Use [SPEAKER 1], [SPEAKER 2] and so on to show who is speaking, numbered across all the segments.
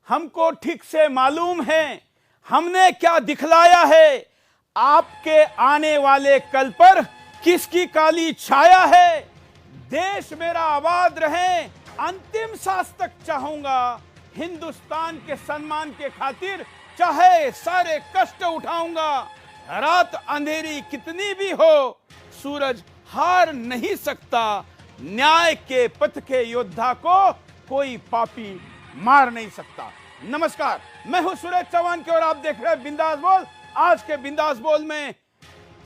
[SPEAKER 1] हमको ठीक से मालूम है हमने क्या दिखलाया है। आपके आने वाले कल पर किसकी काली छाया है। देश मेरा आबाद रहे, अंतिम सांस तक चाहूंगा। हिंदुस्तान के सम्मान के खातिर चाहे सारे कष्ट उठाऊंगा। रात अंधेरी कितनी भी हो, सूरज हार नहीं सकता। न्याय के पथ के योद्धा को कोई पापी मार नहीं सकता। नमस्कार, मैं हूं सुरेश चौहान के और आप देख रहे हैं बिंदास बोल। आज के बिंदास बोल में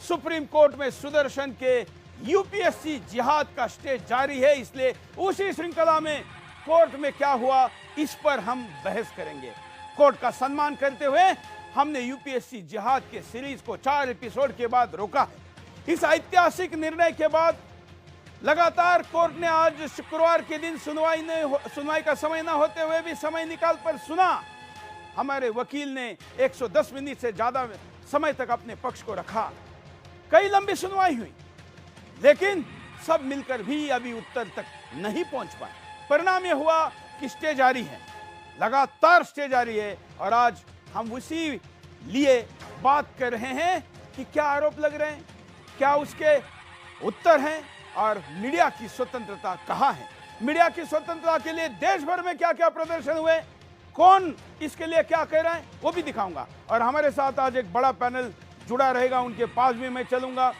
[SPEAKER 1] सुप्रीम कोर्ट में सुदर्शन के यूपीएससी जिहाद का स्टेज जारी है, इसलिए उसी श्रृंखला में कोर्ट में क्या हुआ इस पर हम बहस करेंगे। कोर्ट का सम्मान करते हुए हमने यूपीएससी जिहाद के सीरीज को 4 एपिसोड के बाद रोका है। इस ऐतिहासिक निर्णय के बाद लगातार कोर्ट ने आज शुक्रवार के दिन सुनवाई का समय न होते हुए भी समय निकाल कर सुना। हमारे वकील ने 110 मिनट से ज्यादा समय तक अपने पक्ष को रखा। कई लंबी सुनवाई हुई, लेकिन सब मिलकर भी अभी उत्तर तक नहीं पहुंच पाए। परिणाम यह हुआ कि स्टे जारी है, लगातार स्टे जारी है। और आज हम उसी लिए बात कर रहे हैं कि क्या आरोप लग रहे हैं, क्या उसके उत्तर हैं और मीडिया की स्वतंत्रता कहां है। मीडिया की स्वतंत्रता के लिए देश भर में क्या क्या प्रदर्शन हुए, कौन इसके लिए क्या कह रहा है, वो भी दिखाऊंगा। और हमारे साथ आज एक बड़ा पैनल जुड़ा रहेगा, उनके पास भी मैं चलूंगा।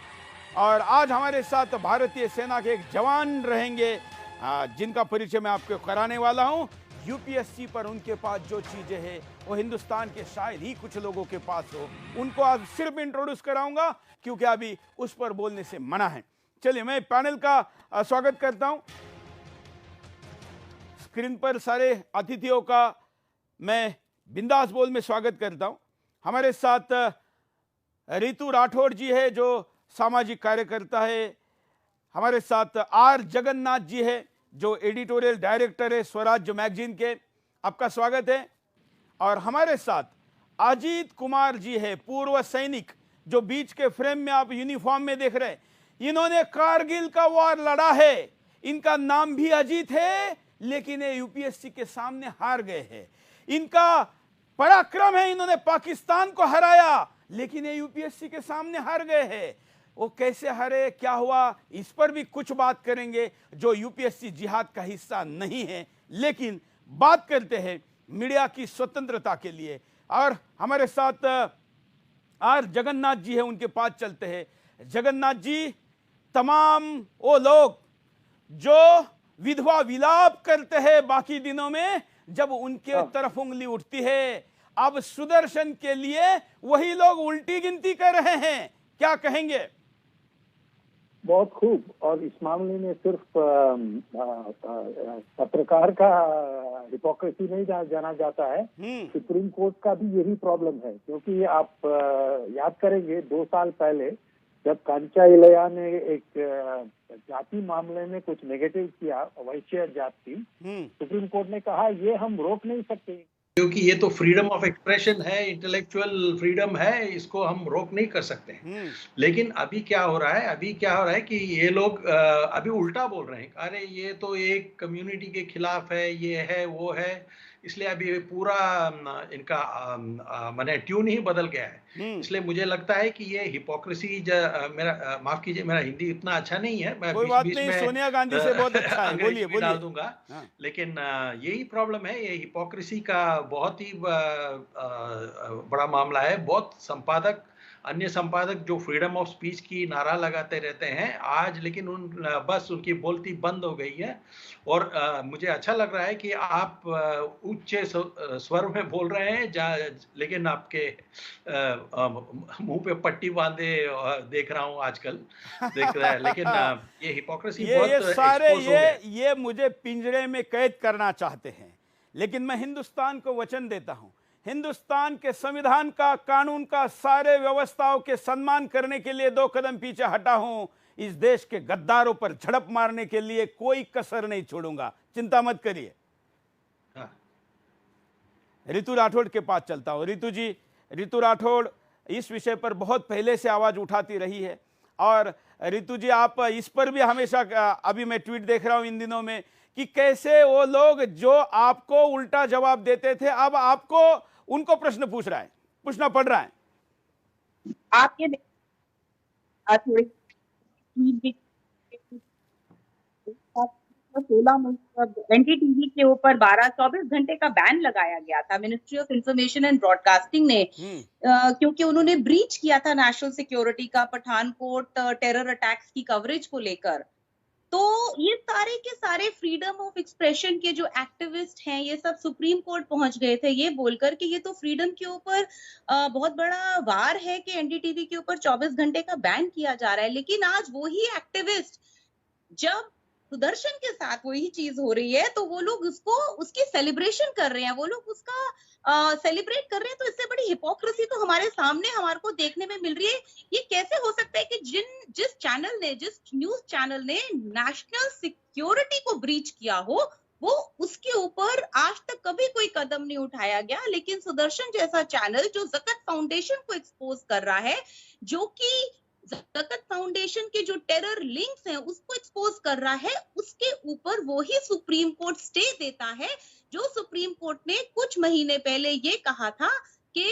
[SPEAKER 1] और आज हमारे साथ भारतीय सेना के एक जवान रहेंगे जिनका परिचय मैं आपको कराने वाला हूं। यूपीएससी पर उनके पास जो चीजें हैं वो हिंदुस्तान के शायद ही कुछ लोगों के पास हो। उनको आज सिर्फ इंट्रोड्यूस कराऊंगा क्योंकि अभी उस पर बोलने से मना है। चलिए मैं पैनल का स्वागत करता हूं। स्क्रीन पर सारे अतिथियों का मैं बिंदास बोल में स्वागत करता हूं। हमारे साथ रितु राठौड़ जी है जो सामाजिक कार्यकर्ता है। हमारे साथ आर जगन्नाथ जी है जो एडिटोरियल डायरेक्टर है स्वराज्य मैगजीन के, आपका स्वागत है। और हमारे साथ अजीत कुमार जी है, पूर्व सैनिक, जो बीच के फ्रेम में आप यूनिफॉर्म में देख रहे हैं। इन्होंने कारगिल का वार लड़ा है। इनका नाम भी अजीत है, लेकिन ये यूपीएससी के सामने हार गए हैं। इनका पराक्रम है, इन्होंने पाकिस्तान को हराया, लेकिन ये यूपीएससी के सामने हार गए हैं। वो कैसे हारे, क्या हुआ, इस पर भी कुछ बात करेंगे जो यूपीएससी जिहाद का हिस्सा नहीं है। लेकिन बात करते हैं मीडिया की स्वतंत्रता के लिए। और हमारे साथ आर जगन्नाथ जी है, उनके पास चलते हैं। जगन्नाथ जी, तमाम वो लोग जो विधवा विलाप करते हैं बाकी दिनों में, जब उनके तरफ उंगली उठती है, अब सुदर्शन के लिए वही लोग उल्टी गिनती कर रहे हैं। क्या कहेंगे?
[SPEAKER 2] बहुत खूब। और इस मामले में सिर्फ पत्रकार का हिपोक्रेसी नहीं जाना जाता है, सुप्रीम कोर्ट का भी यही प्रॉब्लम है। क्योंकि आप याद करेंगे 2 साल पहले जब कांचा इलैया ने एक जाति मामले में कुछ नेगेटिव किया, वैश्य जाति, सुप्रीम कोर्ट ने कहा ये हम रोक नहीं सकते
[SPEAKER 3] क्योंकि ये तो फ्रीडम ऑफ एक्सप्रेशन है, इंटेलेक्चुअल फ्रीडम है, इसको हम रोक नहीं कर सकते हैं। लेकिन अभी क्या हो रहा है कि ये लोग अभी उल्टा बोल रहे हैं। अरे ये तो एक कम्युनिटी के खिलाफ है, ये है वो है, इसलिए अभी पूरा इनका माने ट्यून ही बदल गया है। इसलिए मुझे लगता है कि ये हिपोक्रेसी, मेरा माफ कीजिए, मेरा हिंदी इतना अच्छा नहीं है, मैं
[SPEAKER 1] बीच में सोनिया गांधी से बहुत अच्छा है, बोलिए
[SPEAKER 3] डाल दूंगा। लेकिन यही प्रॉब्लम है, ये हिपोक्रेसी का बहुत ही बड़ा मामला है। बहुत संपादक, अन्य संपादक जो फ्रीडम ऑफ स्पीच की नारा लगाते रहते हैं आज, लेकिन बस उनकी बोलती बंद हो गई है। और मुझे अच्छा लग रहा है कि आप उच्च स्वर में बोल रहे हैं, लेकिन आपके मुंह पे पट्टी बांधे देख रहा हूं आजकल, देख रहा है। लेकिन ये हिपोक्रेसी
[SPEAKER 1] ये सारे ये मुझे पिंजरे में कैद करना चाहते हैं, लेकिन मैं हिंदुस्तान को वचन देता हूं, हिंदुस्तान के संविधान का, कानून का, सारे व्यवस्थाओं के सम्मान करने के लिए 2 कदम पीछे हटा हूं। इस देश के गद्दारों पर झड़प मारने के लिए कोई कसर नहीं छोड़ूंगा, चिंता मत करिए। रितु राठौड़ के पास चलता हूं। रितु जी, रितु राठौड़ इस विषय पर बहुत पहले से आवाज उठाती रही है। और रितु जी, आप इस पर भी हमेशा, अभी मैं ट्वीट देख रहा हूं इन दिनों में कि कैसे वो लोग जो आपको उल्टा जवाब देते थे अब आपको उनको प्रश्न पूछना पड़ रहा है।
[SPEAKER 4] आप ये थोड़ी 16 एनडीटीवी के ऊपर 24 घंटे का बैन लगाया गया था ministry of information and broadcasting ने, क्योंकि उन्होंने ब्रीच किया था नेशनल सिक्योरिटी का पठानकोट टेरर अटैक्स की कवरेज को लेकर। तो ये सारे के सारे फ्रीडम ऑफ एक्सप्रेशन के जो एक्टिविस्ट हैं ये सब सुप्रीम कोर्ट पहुंच गए थे ये बोलकर कि ये तो फ्रीडम के ऊपर बहुत बड़ा वार है कि एनडीटीवी के ऊपर 24 घंटे का बैन किया जा रहा है। लेकिन आज वही एक्टिविस्ट जब सुदर्शन के साथ वही चीज हो रही है तो वो लोग उसकी सेलिब्रेशन कर रहे हैं, वो लोग उसका सेलिब्रेट कर रहे हैं। तो इससे बड़ी हिपोक्रेसी तो हमारे सामने हमारे को देखने में मिल रही है। ये कैसे हो सकता है कि जिस न्यूज चैनल ने नेशनल सिक्योरिटी को ब्रीच किया हो वो उसके ऊपर आज तक कभी कोई कदम नहीं उठाया गया, लेकिन सुदर्शन जैसा चैनल जो ज़कत फाउंडेशन को एक्सपोज कर रहा है, जो कि ज़कत फाउंडेशन के जो टेरर लिंक्स हैं उसको एक्सपोज कर रहा है, उसके ऊपर वो ही सुप्रीम कोर्ट स्टे देता है जो सुप्रीम कोर्ट ने कुछ महीने पहले ये कहा था कि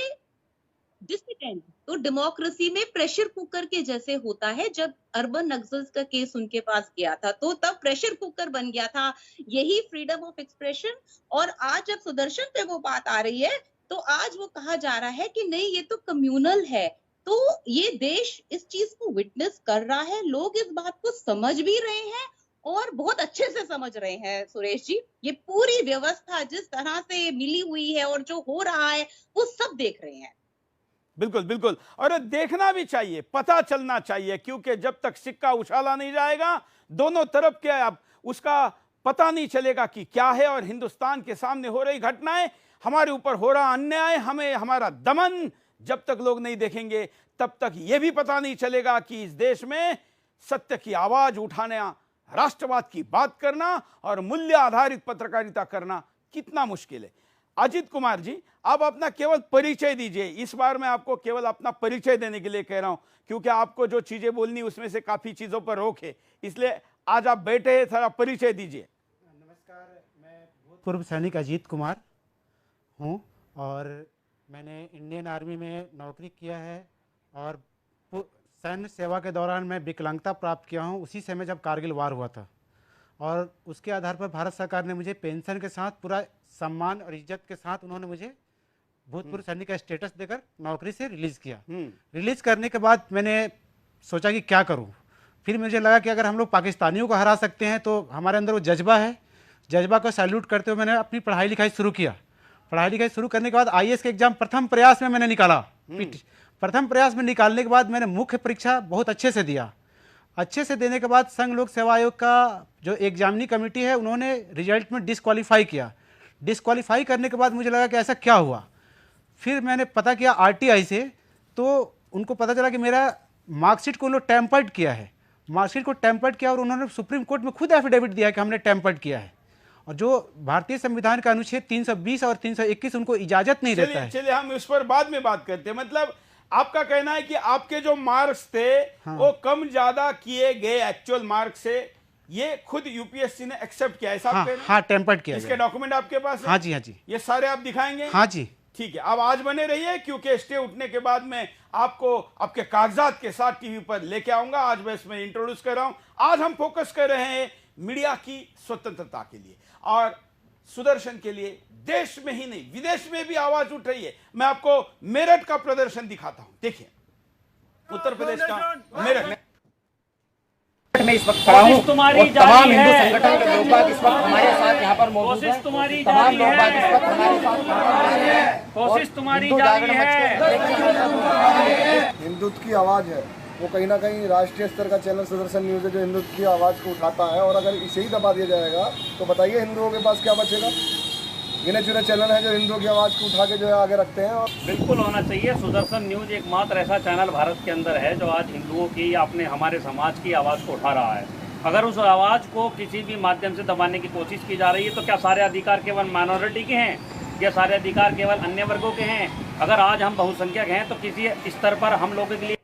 [SPEAKER 4] डिसिडेंट तो डेमोक्रेसी में प्रेशर कुकर के जैसे होता है। जब अर्बन नक्सल्स का केस उनके पास गया था तो तब प्रेशर कुकर बन गया था यही फ्रीडम ऑफ एक्सप्रेशन। और आज जब सुदर्शन पे वो बात आ रही है तो आज वो कहा जा रहा है कि नहीं ये तो कम्युनल है। तो ये देश इस चीज को विटनेस कर रहा है, लोग इस बात को समझ भी रहे हैं और बहुत अच्छे से समझ रहे हैं। सुरेश जी, ये पूरी व्यवस्था जिस तरह से मिली हुई है और जो हो रहा है वो सब देख रहे हैं।
[SPEAKER 1] बिल्कुल बिल्कुल, और देखना भी चाहिए, पता चलना चाहिए, क्योंकि जब तक सिक्का उछाला नहीं जाएगा दोनों तरफ के अब उसका पता नहीं चलेगा कि क्या है। और हिंदुस्तान के सामने हो रही घटनाएं, हमारे ऊपर हो रहा अन्याय, हमारा दमन जब तक लोग नहीं देखेंगे तब तक यह भी पता नहीं चलेगा कि इस देश में सत्य की आवाज उठाना, राष्ट्रवाद की बात करना और मूल्य आधारित पत्रकारिता करना कितना मुश्किल है। अजित कुमार जी, आप अपना केवल परिचय दीजिए। इस बार मैं आपको केवल अपना परिचय देने के लिए कह रहा हूं, क्योंकि आपको जो चीजें बोलनी उसमें से काफी चीजों पर रोक है, इसलिए आज आप बैठे हैं, थोड़ा परिचय दीजिए।
[SPEAKER 5] नमस्कार, मैं भूतपूर्व सैनिक अजीत कुमार हूं और मैंने इंडियन आर्मी में नौकरी किया है और सैन्य सेवा के दौरान मैं विकलांगता प्राप्त किया हूं उसी समय जब कारगिल वार हुआ था। और उसके आधार पर भारत सरकार ने मुझे पेंशन के साथ पूरा सम्मान और इज्जत के साथ उन्होंने मुझे भूतपूर्व सैनिक का स्टेटस देकर नौकरी से रिलीज़ किया। रिलीज़ करने के बाद मैंने सोचा कि क्या करूँ। फिर मुझे लगा कि अगर हम लोग पाकिस्तानियों को हरा सकते हैं तो हमारे अंदर वो जज्बा है, जज्बा को सैल्यूट करते हुए मैंने अपनी पढ़ाई लिखाई शुरू किया। पढ़ाई लिखाई शुरू करने के बाद आईएएस के एग्जाम प्रथम प्रयास में मैंने निकाला। प्रथम प्रयास में निकालने के बाद मैंने मुख्य परीक्षा बहुत अच्छे से दिया। अच्छे से देने के बाद संघ लोक सेवा आयोग का जो एग्जामिनी कमेटी है उन्होंने रिजल्ट में डिस्क्वालीफाई किया। डिस्क्वालीफाई करने के बाद मुझे लगा कि ऐसा क्या हुआ। फिर मैंने पता किया आरटीआई से, तो उनको पता चला कि मेरा मार्कशीट को उन्होंने टेम्पर्ड किया है। मार्कशीट को टेम्पर्ड किया और उन्होंने सुप्रीम कोर्ट में खुद एफिडेविट दिया कि हमने टेम्पर्ड किया है। और जो भारतीय संविधान का अनुच्छेद 320 और 321 उनको इजाजत नहीं देता है।
[SPEAKER 1] चलिए हम इस पर बाद में बात करते हैं। मतलब आपका कहना है कि आपके जो मार्क्स थे वो कम ज्यादा किए गए एक्चुअल मार्क्स से, ये खुद यूपीएससी ने एक्सेप्ट किया, ऐसा आप कह रहे हैं?
[SPEAKER 5] हाँ, टेम्पर्ड किया।
[SPEAKER 1] इसके डॉक्यूमेंट आपके पास है?
[SPEAKER 5] हाँ जी, हाँ जी।
[SPEAKER 1] ये सारे आप दिखाएंगे?
[SPEAKER 5] हाँ जी।
[SPEAKER 1] ठीक है, अब आज बने रहिए, क्योंकि स्टे उठने के बाद मैं आपको आपके कागजात के साथ टीवी पर लेके आऊंगा। आज मैं इसमें इंट्रोड्यूस कर रहा हूं। आज हम फोकस कर रहे हैं मीडिया की स्वतंत्रता के लिए और सुदर्शन के लिए। देश में ही नहीं विदेश में भी आवाज उठ रही है। मैं आपको मेरठ का प्रदर्शन दिखाता हूं, देखिए उत्तर प्रदेश का मेरठ
[SPEAKER 6] में इस वक्त खड़ा हूं और तमाम हिंदू संगठन के लोग इस वक्त हमारे साथ यहाँ पर मौजूद हैं। तमाम लोग इस वक्त हमारे साथ कोशिश तुम्हारी जारी है।
[SPEAKER 7] हिंदुत्व की आवाज़ है वो कहीं ना कहीं राष्ट्रीय स्तर का चैनल सुदर्शन न्यूज़ है जो हिंदुत्व की आवाज़ को उठाता है। और अगर इसे ही दबा दिया जाएगा तो बताइए हिंदुओं के पास क्या बचेगा। गिने चुने चैनल है जो हिंदुओं की आवाज़ को उठा के जो है आगे रखते हैं। और
[SPEAKER 6] बिल्कुल होना चाहिए। सुदर्शन न्यूज़ एकमात्र ऐसा चैनल भारत के अंदर है जो आज हिंदुओं की या अपने हमारे समाज की आवाज़ को उठा रहा है। अगर उस आवाज़ को किसी भी माध्यम से दबाने की कोशिश की जा रही है तो क्या सारे अधिकार केवल माइनॉरिटी के हैं या सारे अधिकार केवल अन्य वर्गों के हैं? अगर आज हम बहुसंख्यक हैं तो किसी स्तर पर हम लोगों के लिए।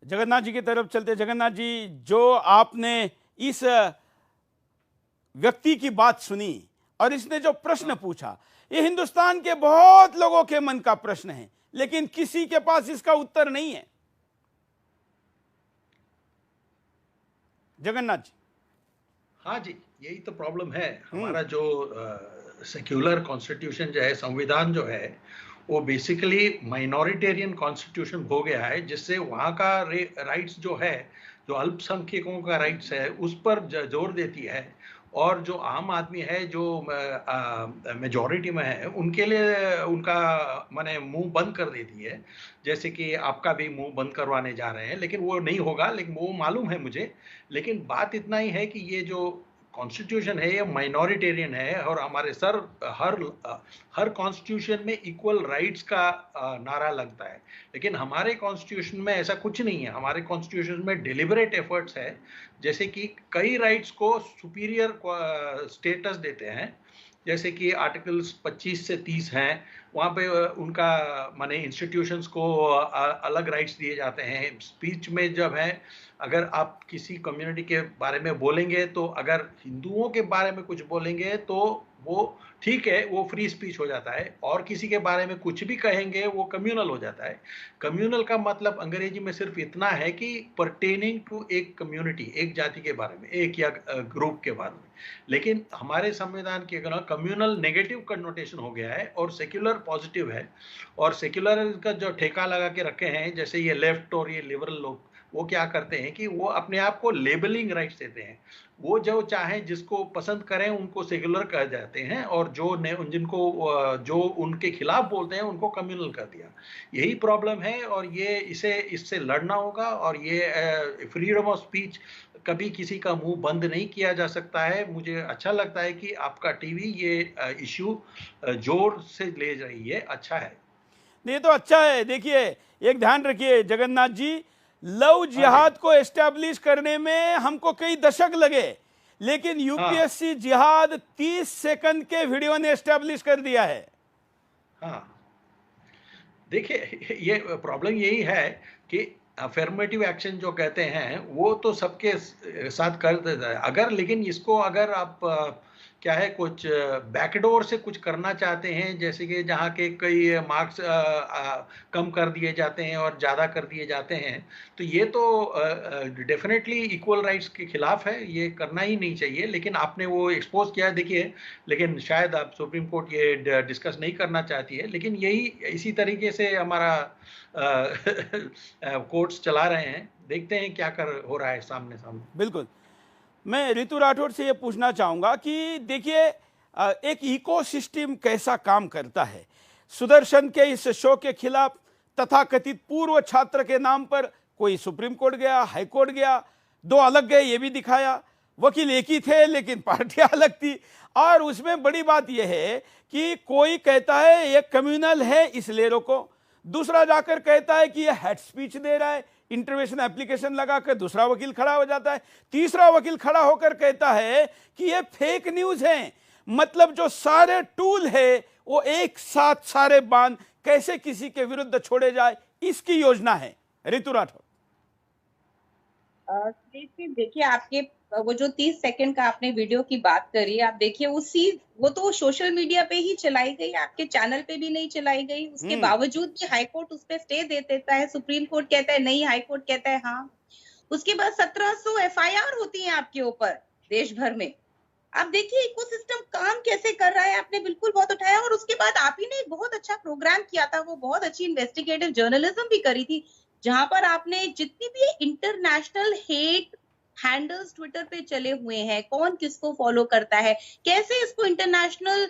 [SPEAKER 1] जगन्नाथ जी की तरफ चलते। जगन्नाथ जी, जो आपने इस व्यक्ति की बात सुनी और इसने जो प्रश्न पूछा, ये हिंदुस्तान के बहुत लोगों के मन का प्रश्न है, लेकिन किसी के पास इसका उत्तर नहीं है। जगन्नाथ जी।
[SPEAKER 3] हाँ जी, यही तो प्रॉब्लम है। हमारा जो सेक्युलर कॉन्स्टिट्यूशन जो है, संविधान जो है, वो बेसिकली माइनॉरिटेरियन कॉन्स्टिट्यूशन हो गया है, जिससे वहाँ का राइट्स जो है, जो अल्पसंख्यकों का राइट्स है, उस पर जोर देती है, और जो आम आदमी है, जो मेजॉरिटी में है, उनके लिए उनका माने मुंह बंद कर देती है। जैसे कि आपका भी मुंह बंद करवाने जा रहे हैं, लेकिन वो नहीं होगा, लेकिन वो मालूम है मुझे। लेकिन बात इतना ही है कि ये जो कॉन्स्टिट्यूशन है, ये माइनॉरिटेरियन है, और हमारे हर कॉन्स्टिट्यूशन में इक्वल राइट्स का नारा लगता है, लेकिन हमारे कॉन्स्टिट्यूशन में ऐसा कुछ नहीं है। हमारे कॉन्स्टिट्यूशन में डिलिबरेट एफर्ट्स है, जैसे कि कई राइट्स को सुपीरियर स्टेटस देते हैं, जैसे कि आर्टिकल्स 25 से 30 हैं, वहाँ पे उनका माने इंस्टीट्यूशंस को अलग राइट्स दिए जाते हैं। स्पीच में जब है, अगर आप किसी कम्युनिटी के बारे में बोलेंगे, तो अगर हिंदुओं के बारे में कुछ बोलेंगे तो वो ठीक है, वो फ्री स्पीच हो जाता है, और किसी के बारे में कुछ भी कहेंगे वो कम्युनल हो जाता है। कम्युनल का मतलब अंग्रेजी में सिर्फ इतना है कि परटेनिंग टू एक कम्युनिटी, एक जाति के बारे में, एक या ग्रुप के बारे में। लेकिन हमारे संविधान के कम्युनल नेगेटिव कन्नोटेशन हो गया है और सेक्युलर पॉजिटिव है। और सेक्युलर का जो ठेका लगा के रखे हैं, जैसे ये लेफ्ट और ये लिबरल लोग, वो क्या करते हैं कि वो अपने आप को लेबलिंग राइट्स देते हैं। वो जो चाहें, जिसको पसंद करें, उनको सेक्युलर कह जाते हैं, और जिनको जो उनके खिलाफ बोलते हैं, उनको कम्युनल कर दिया। यही प्रॉब्लम है, और ये इससे लड़ना होगा। और ये फ्रीडम ऑफ स्पीच कभी किसी का मुंह बंद नहीं किया जा सकता है। मुझे अच्छा लगता है कि आपका टीवी ये इश्यू जोर से ले रही है, अच्छा है।
[SPEAKER 1] ये तो अच्छा है। देखिए, एक ध्यान रखिए जगन्नाथ जी, लव जिहाद को एस्टैब्लिश करने में हमको कई दशक लगे, लेकिन यूपीएससी जिहाद 30 सेकंड के वीडियो ने एस्टैब्लिश कर दिया है।
[SPEAKER 3] हाँ, देखिए, ये प्रॉब्लम यही है कि अफर्मेटिव एक्शन जो कहते हैं, वो तो सबके साथ कर देता है। अगर लेकिन इसको अगर आप क्या है, कुछ बैकडोर से कुछ करना चाहते हैं, जैसे कि जहाँ के कई मार्क्स कम कर दिए जाते हैं और ज़्यादा कर दिए जाते हैं, तो ये तो डेफिनेटली इक्वल राइट्स के खिलाफ है, ये करना ही नहीं चाहिए। लेकिन आपने वो एक्सपोज किया, देखिए, लेकिन शायद आप सुप्रीम कोर्ट ये डिस्कस नहीं करना चाहती है, लेकिन यही इसी तरीके से हमारा कोर्ट्स चला रहे हैं। देखते हैं क्या हो रहा है सामने सामने।
[SPEAKER 1] बिल्कुल। मैं ऋतु राठौड़ से ये पूछना चाहूँगा कि देखिए, एक इकोसिस्टम कैसा काम करता है। सुदर्शन के इस शो के खिलाफ तथाकथित पूर्व छात्र के नाम पर कोई सुप्रीम कोर्ट गया, हाई कोर्ट गया, दो अलग गए, ये भी दिखाया। वकील एक ही थे, लेकिन पार्टियां अलग थी। और उसमें बड़ी बात यह है कि कोई कहता है ये कम्युनल है इसलिए रोको, दूसरा जाकर कहता है कि ये हेड स्पीच दे रहा है, इंटरवेंशन एप्लीकेशन लगाकर दूसरा वकील खड़ा हो जाता है, तीसरा वकील खड़ा होकर कहता है कि ये फेक न्यूज है। मतलब जो सारे टूल है वो एक साथ सारे बांध कैसे किसी के विरुद्ध छोड़े जाए, इसकी योजना है। ऋतु राठौड़।
[SPEAKER 4] देखिए, आपके वो जो 30 सेकंड का आपने वीडियो की बात करी, आप देखिए वो तो सोशल मीडिया पे ही चलाई गई, आपके चैनल पे भी नहीं चलाई गई। उसके बावजूद भी हाई कोर्ट उस पे स्टे दे देता है, सुप्रीम कोर्ट कहता है नहीं, हाई कोर्ट कहता है हाँ। उसके बाद 1700 एफआईआर होती है आपके ऊपर देश भर में। आप देखिए इकोसिस्टम काम कैसे कर रहा है, आपने बिल्कुल बहुत उठाया। और उसके बाद आप ही ने एक बहुत अच्छा प्रोग्राम किया था, वो बहुत अच्छी इन्वेस्टिगेटिव जर्नलिज्म भी करी थी, जहां पर आपने जितनी भी इंटरनेशनल हेट हैंडल्स ट्विटर पे चले हुए हैं, कौन किसको फॉलो करता है, कैसे इसको इंटरनेशनल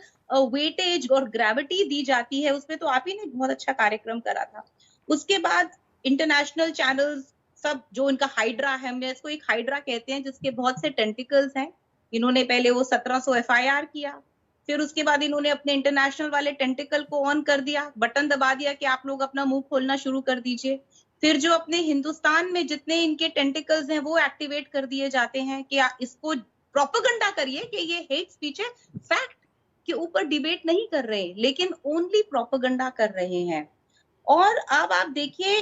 [SPEAKER 4] वेटेज और ग्रेविटी दी जाती है, उसमें तो आप ही ने बहुत अच्छा कार्यक्रम करा था। उसके बाद इंटरनेशनल चैनल्स सब, जो इनका हाइड्रा है, हम इसको एक हाइड्रा कहते हैं जिसके बहुत से टेंटिकल्स हैं, इन्होंने पहले वो 1700 एफआईआर किया, फिर उसके बाद इन्होंने अपने इंटरनेशनल वाले टेंटिकल को ऑन कर दिया, बटन दबा दिया कि आप लोग अपना मुंह खोलना शुरू कर दीजिए। फिर जो अपने हिंदुस्तान में जितने इनके टेंटिकल्स हैं वो एक्टिवेट कर दिए जाते हैं कि इसको प्रोपेगेंडा करिए कि ये हेट स्पीच है। फैक्ट के ऊपर डिबेट नहीं कर रहे, लेकिन ओनली प्रोपेगेंडा कर रहे हैं। और अब आप देखिए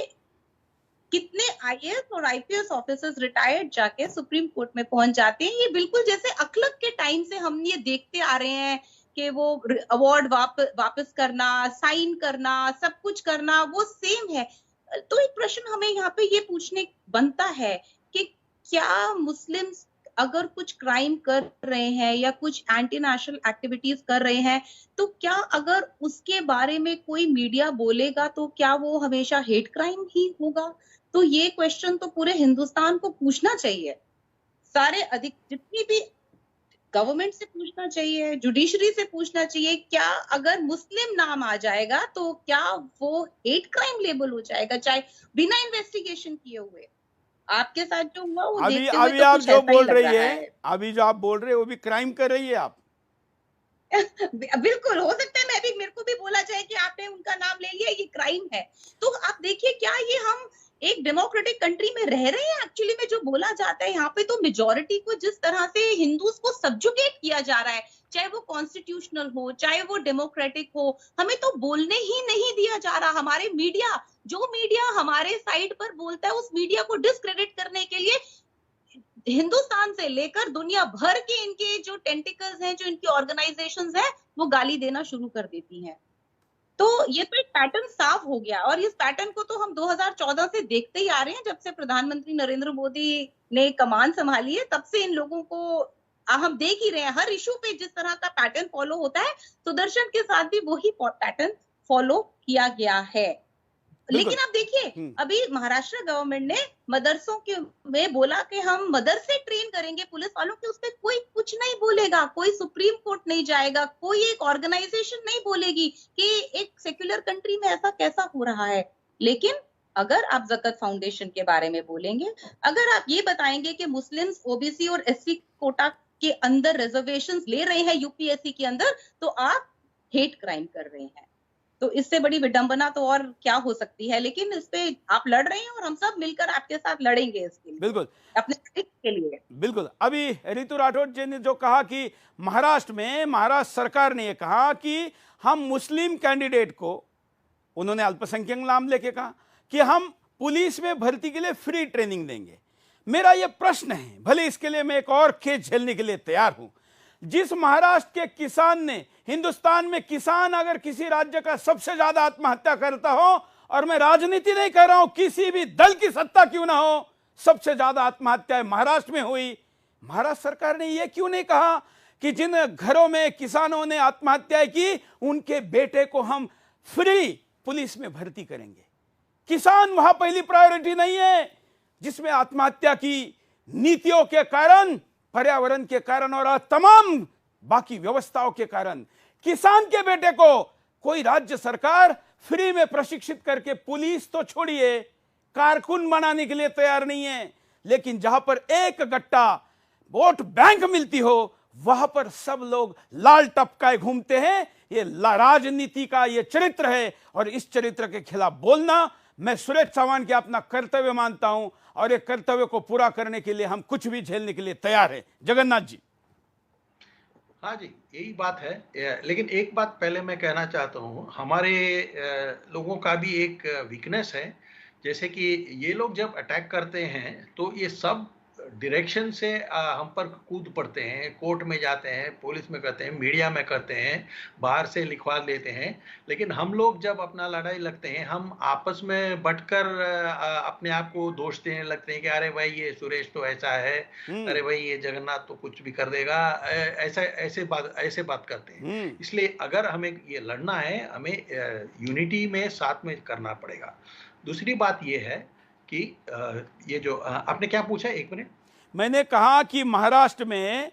[SPEAKER 4] कितने आईएएस और आईपीएस ऑफिसर्स रिटायर्ड जाके सुप्रीम कोर्ट में पहुंच जाते हैं। ये बिल्कुल जैसे अखलक के टाइम से हम ये देखते आ रहे हैं कि वो अवार्ड वापस करना, साइन करना, सब कुछ करना वो सेम है। तो एक प्रश्न हमें यहाँ पे ये पूछने बनता है कि क्या मुस्लिम्स अगर कुछ क्राइम कर रहे हैं या कुछ एंटी नेशनल एक्टिविटीज कर रहे हैं, तो क्या अगर उसके बारे में कोई मीडिया बोलेगा तो क्या वो हमेशा हेट क्राइम ही होगा? तो ये क्वेश्चन तो पूरे हिंदुस्तान को पूछना चाहिए, सारे जितनी भी गवर्नमेंट से पूछना चाहिए, जुडिशरी से पूछना चाहिए, क्या अगर मुस्लिम नाम आ जाएगा तो क्या वो हेट क्राइम लेबल हो जाएगा, चाहे बिना इन्वेस्टिगेशन किए हुए? आपके साथ जो हुआ वो
[SPEAKER 1] अभी
[SPEAKER 4] देखते हुए
[SPEAKER 1] अभी
[SPEAKER 4] तो
[SPEAKER 1] आप
[SPEAKER 4] कुछ
[SPEAKER 1] जो
[SPEAKER 4] ऐसा ही
[SPEAKER 1] बोल
[SPEAKER 4] लग
[SPEAKER 1] रही
[SPEAKER 4] रहा
[SPEAKER 1] है, अभी जो आप बोल रहे हैं वो भी क्राइम कर रही है आप।
[SPEAKER 4] बिल्कुल हो सकता है मेरे को भी बोला जाए कि आपने उनका नाम ले लिया, ये क्राइम है। तो आप देखिए, क्या ये हम एक डेमोक्रेटिक कंट्री में रह रहे हैं? एक्चुअली में जो बोला जाता है यहाँ पे, तो मेजोरिटी को जिस तरह से हिंदूज को सब्जुगेट किया जा रहा है, चाहे वो कॉन्स्टिट्यूशनल हो, चाहे वो डेमोक्रेटिक हो, हमें तो बोलने ही नहीं दिया जा रहा। हमारे मीडिया, जो मीडिया हमारे साइड पर बोलता है, उस मीडिया को डिस्क्रेडिट करने के लिए हिंदुस्तान से लेकर दुनिया भर के इनके जो टेंटिकल्स हैं, जो इनकी ऑर्गेनाइजेशंस हैं, वो गाली देना शुरू कर देती हैं। तो ये तो एक पैटर्न साफ हो गया, और इस पैटर्न को तो हम 2014 से देखते ही आ रहे हैं। जब से प्रधानमंत्री नरेंद्र मोदी ने कमान संभाली है, तब से इन लोगों को हम देख ही रहे हैं। हर इशू पे जिस तरह का पैटर्न फॉलो होता है, सुदर्शन के साथ भी वही पैटर्न फॉलो किया गया है। लेकिन अब देखिए, अभी महाराष्ट्र गवर्नमेंट ने मदरसों के में बोला कि हम मदरसे ट्रेन करेंगे पुलिस वालों के, उस पर कोई कुछ नहीं बोलेगा, कोई सुप्रीम कोर्ट नहीं जाएगा, कोई एक ऑर्गेनाइजेशन नहीं बोलेगी कि एक सेक्युलर कंट्री में ऐसा कैसा हो रहा है। लेकिन अगर आप ज़कत फाउंडेशन के बारे में बोलेंगे, अगर आप ये बताएंगे कि मुस्लिम्स ओबीसी और एससी कोटा के अंदर रिजर्वेशंस ले रहे हैं यूपीएससी के अंदर, तो आप हेट क्राइम कर रहे हैं। तो इससे बड़ी विडंबना तो और क्या हो सकती है? लेकिन इस पे आप लड़ रहे हैं और हम सब मिलकर आपके साथ लड़ेंगे इसके लिए,
[SPEAKER 1] बिल्कुल
[SPEAKER 4] अपने हित के लिए।
[SPEAKER 1] बिल्कुल। अभी ऋतु राठौड़ जी ने जो कहा कि महाराष्ट्र सरकार ने ये कहा कि हम मुस्लिम कैंडिडेट को, उन्होंने अल्पसंख्यक नाम लेके कहा कि हम पुलिस में भर्ती के लिए फ्री ट्रेनिंग देंगे। मेरा ये प्रश्न है, भले इसके लिए मैं एक और खेद झेलने के लिए तैयार हूं, जिस महाराष्ट्र के किसान ने, हिंदुस्तान में किसान अगर किसी राज्य का सबसे ज्यादा आत्महत्या करता हो, और मैं राजनीति नहीं कर रहा हूं, किसी भी दल की सत्ता क्यों ना हो, सबसे ज्यादा आत्महत्या महाराष्ट्र में हुई। महाराष्ट्र सरकार ने यह क्यों नहीं कहा कि जिन घरों में किसानों ने आत्महत्याएं की, उनके बेटे को हम फ्री पुलिस में भर्ती करेंगे? किसान वहां पहली प्रायोरिटी नहीं है, जिसमें आत्महत्या की नीतियों के कारण, पर्यावरण के कारण और तमाम बाकी व्यवस्थाओं के कारण किसान के बेटे को कोई राज्य सरकार फ्री में प्रशिक्षित करके, पुलिस तो छोड़िए, कारकुन बनाने के लिए तैयार नहीं है। लेकिन जहां पर एक गट्टा वोट बैंक मिलती हो, वहां पर सब लोग लाल टपकाए घूमते हैं। ये राजनीति का ये चरित्र है, और इस चरित्र के खिलाफ बोलना मैं सुरेश चौहान के अपना कर्तव्य मानता हूं, और एक कर्तव्य को पूरा करने के लिए हम कुछ भी झेलने के लिए तैयार हैं। जगन्नाथ जी।
[SPEAKER 3] हाँ जी, यही बात है। लेकिन एक बात पहले मैं कहना चाहता हूँ, हमारे लोगों का भी एक वीकनेस है, जैसे कि ये लोग जब अटैक करते हैं तो ये सब डायरेक्शन से हम पर कूद पड़ते हैं, कोर्ट में जाते हैं, पुलिस में करते हैं, मीडिया में करते हैं, बाहर से लिखवा लेते हैं। लेकिन हम लोग जब अपना लड़ाई लगते हैं, हम आपस में बटकर अपने आप को दोष देने लगते हैं कि अरे भाई ये सुरेश तो ऐसा है, अरे भाई ये जगन्नाथ तो कुछ भी कर देगा, ऐसे बात करते हैं। इसलिए अगर हमें ये लड़ना है, हमें यूनिटी में साथ में करना पड़ेगा। दूसरी बात ये है कि ये जो आपने क्या पूछा, एक मिनट।
[SPEAKER 1] मैंने कहा कि महाराष्ट्र में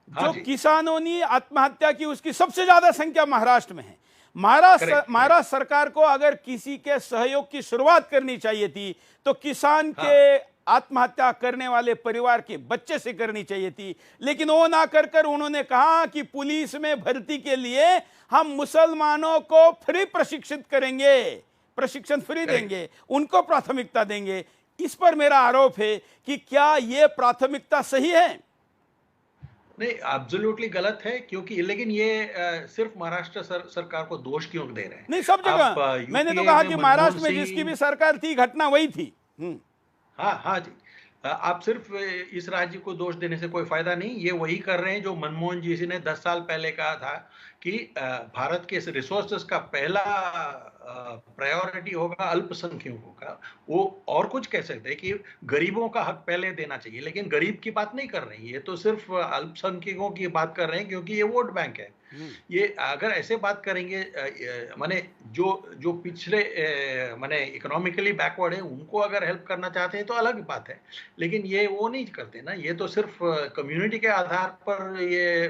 [SPEAKER 1] जो किसानों ने आत्महत्या की, उसकी सबसे ज्यादा संख्या महाराष्ट्र में है। महाराष्ट्र सरकार को अगर किसी के सहयोग की शुरुआत करनी चाहिए थी, तो किसान के आत्महत्या करने वाले परिवार के बच्चे से करनी चाहिए थी। लेकिन वो ना कर उन्होंने कहा कि पुलिस में भर्ती के लिए हम मुसलमानों को फ्री प्रशिक्षित करेंगे, प्रशिक्षण फ्री देंगे, उनको प्राथमिकता देंगे। इस पर मेरा आरोप है कि क्या यह प्राथमिकता सही है?
[SPEAKER 3] नहीं, एब्सोल्युटली गलत है, क्योंकि लेकिन ये सिर्फ महाराष्ट्र सरकार को दोष क्यों दे रहे हैं?
[SPEAKER 1] नहीं, सब जगह। मैंने तो कहा कि महाराष्ट्र में जिसकी भी सरकार थी, घटना वही थी।
[SPEAKER 3] हाँ हाँ जी, आप सिर्फ इस राज्य को दोष देने से कोई फायदा नहीं। ये वही कर रहे हैं जो मनमोहन जी ने 10 साल पहले कहा था कि भारत के रिसोर्सेस का पहला प्रायोरिटी होगा अल्पसंख्यकों का। वो और कुछ कह सकते हैं कि गरीबों का हक पहले देना चाहिए, लेकिन गरीब की बात नहीं कर रहे हैं, ये तो सिर्फ अल्पसंख्यकों की बात कर रहे हैं, क्योंकि ये वोट बैंक है। ये अगर ऐसे बात करेंगे, माने जो पिछड़े माने इकोनॉमिकली बैकवर्ड है, उनको अगर हेल्प करना चाहते हैं तो अलग बात है, लेकिन ये वो नहीं करते ना। ये तो सिर्फ कम्युनिटी के आधार पर ये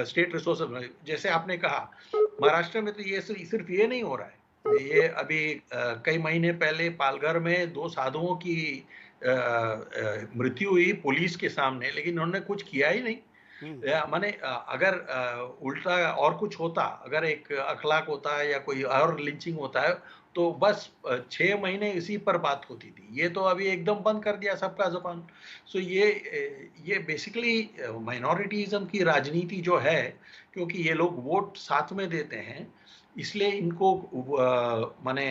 [SPEAKER 3] स्टेट रिसोर्सेज, जैसे आपने कहा महाराष्ट्र में तो ये सिर्फ ये नहीं हो रहा है। ये अभी कई महीने पहले पालघर में 2 साधुओं की मृत्यु हुई पुलिस के सामने, लेकिन उन्होंने कुछ किया ही नहीं। माने अगर उल्टा और कुछ होता, अगर एक अखलाक होता है या कोई और लिंचिंग होता है, तो बस 6 महीने इसी पर बात होती थी। ये तो अभी एकदम बंद कर दिया सबका जुबान। सो ये बेसिकली माइनॉरिटीज़म की राजनीति जो है, क्योंकि ये लोग वोट साथ में देते हैं, इसलिए इनको माने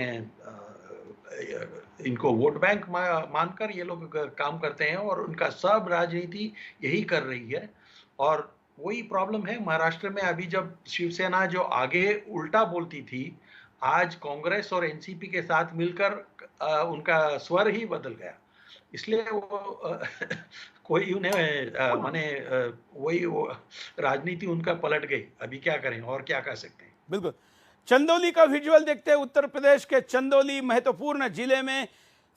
[SPEAKER 3] इनको वोट बैंक मानकर ये लोग काम करते हैं, और उनका सब राजनीति यही कर रही है। और वही प्रॉब्लम है महाराष्ट्र में। अभी जब शिवसेना जो आगे उल्टा बोलती थी, आज कांग्रेस और एनसीपी के साथ मिलकर उनका स्वर ही बदल गया, इसलिए वो कोई उन्हें माने वही राजनीति उनका पलट गई। अभी क्या करें और क्या कर सकते हैं।
[SPEAKER 1] बिल्कुल। चंदौली का विजुअल देखते हैं। उत्तर प्रदेश के चंदौली महत्वपूर्ण जिले में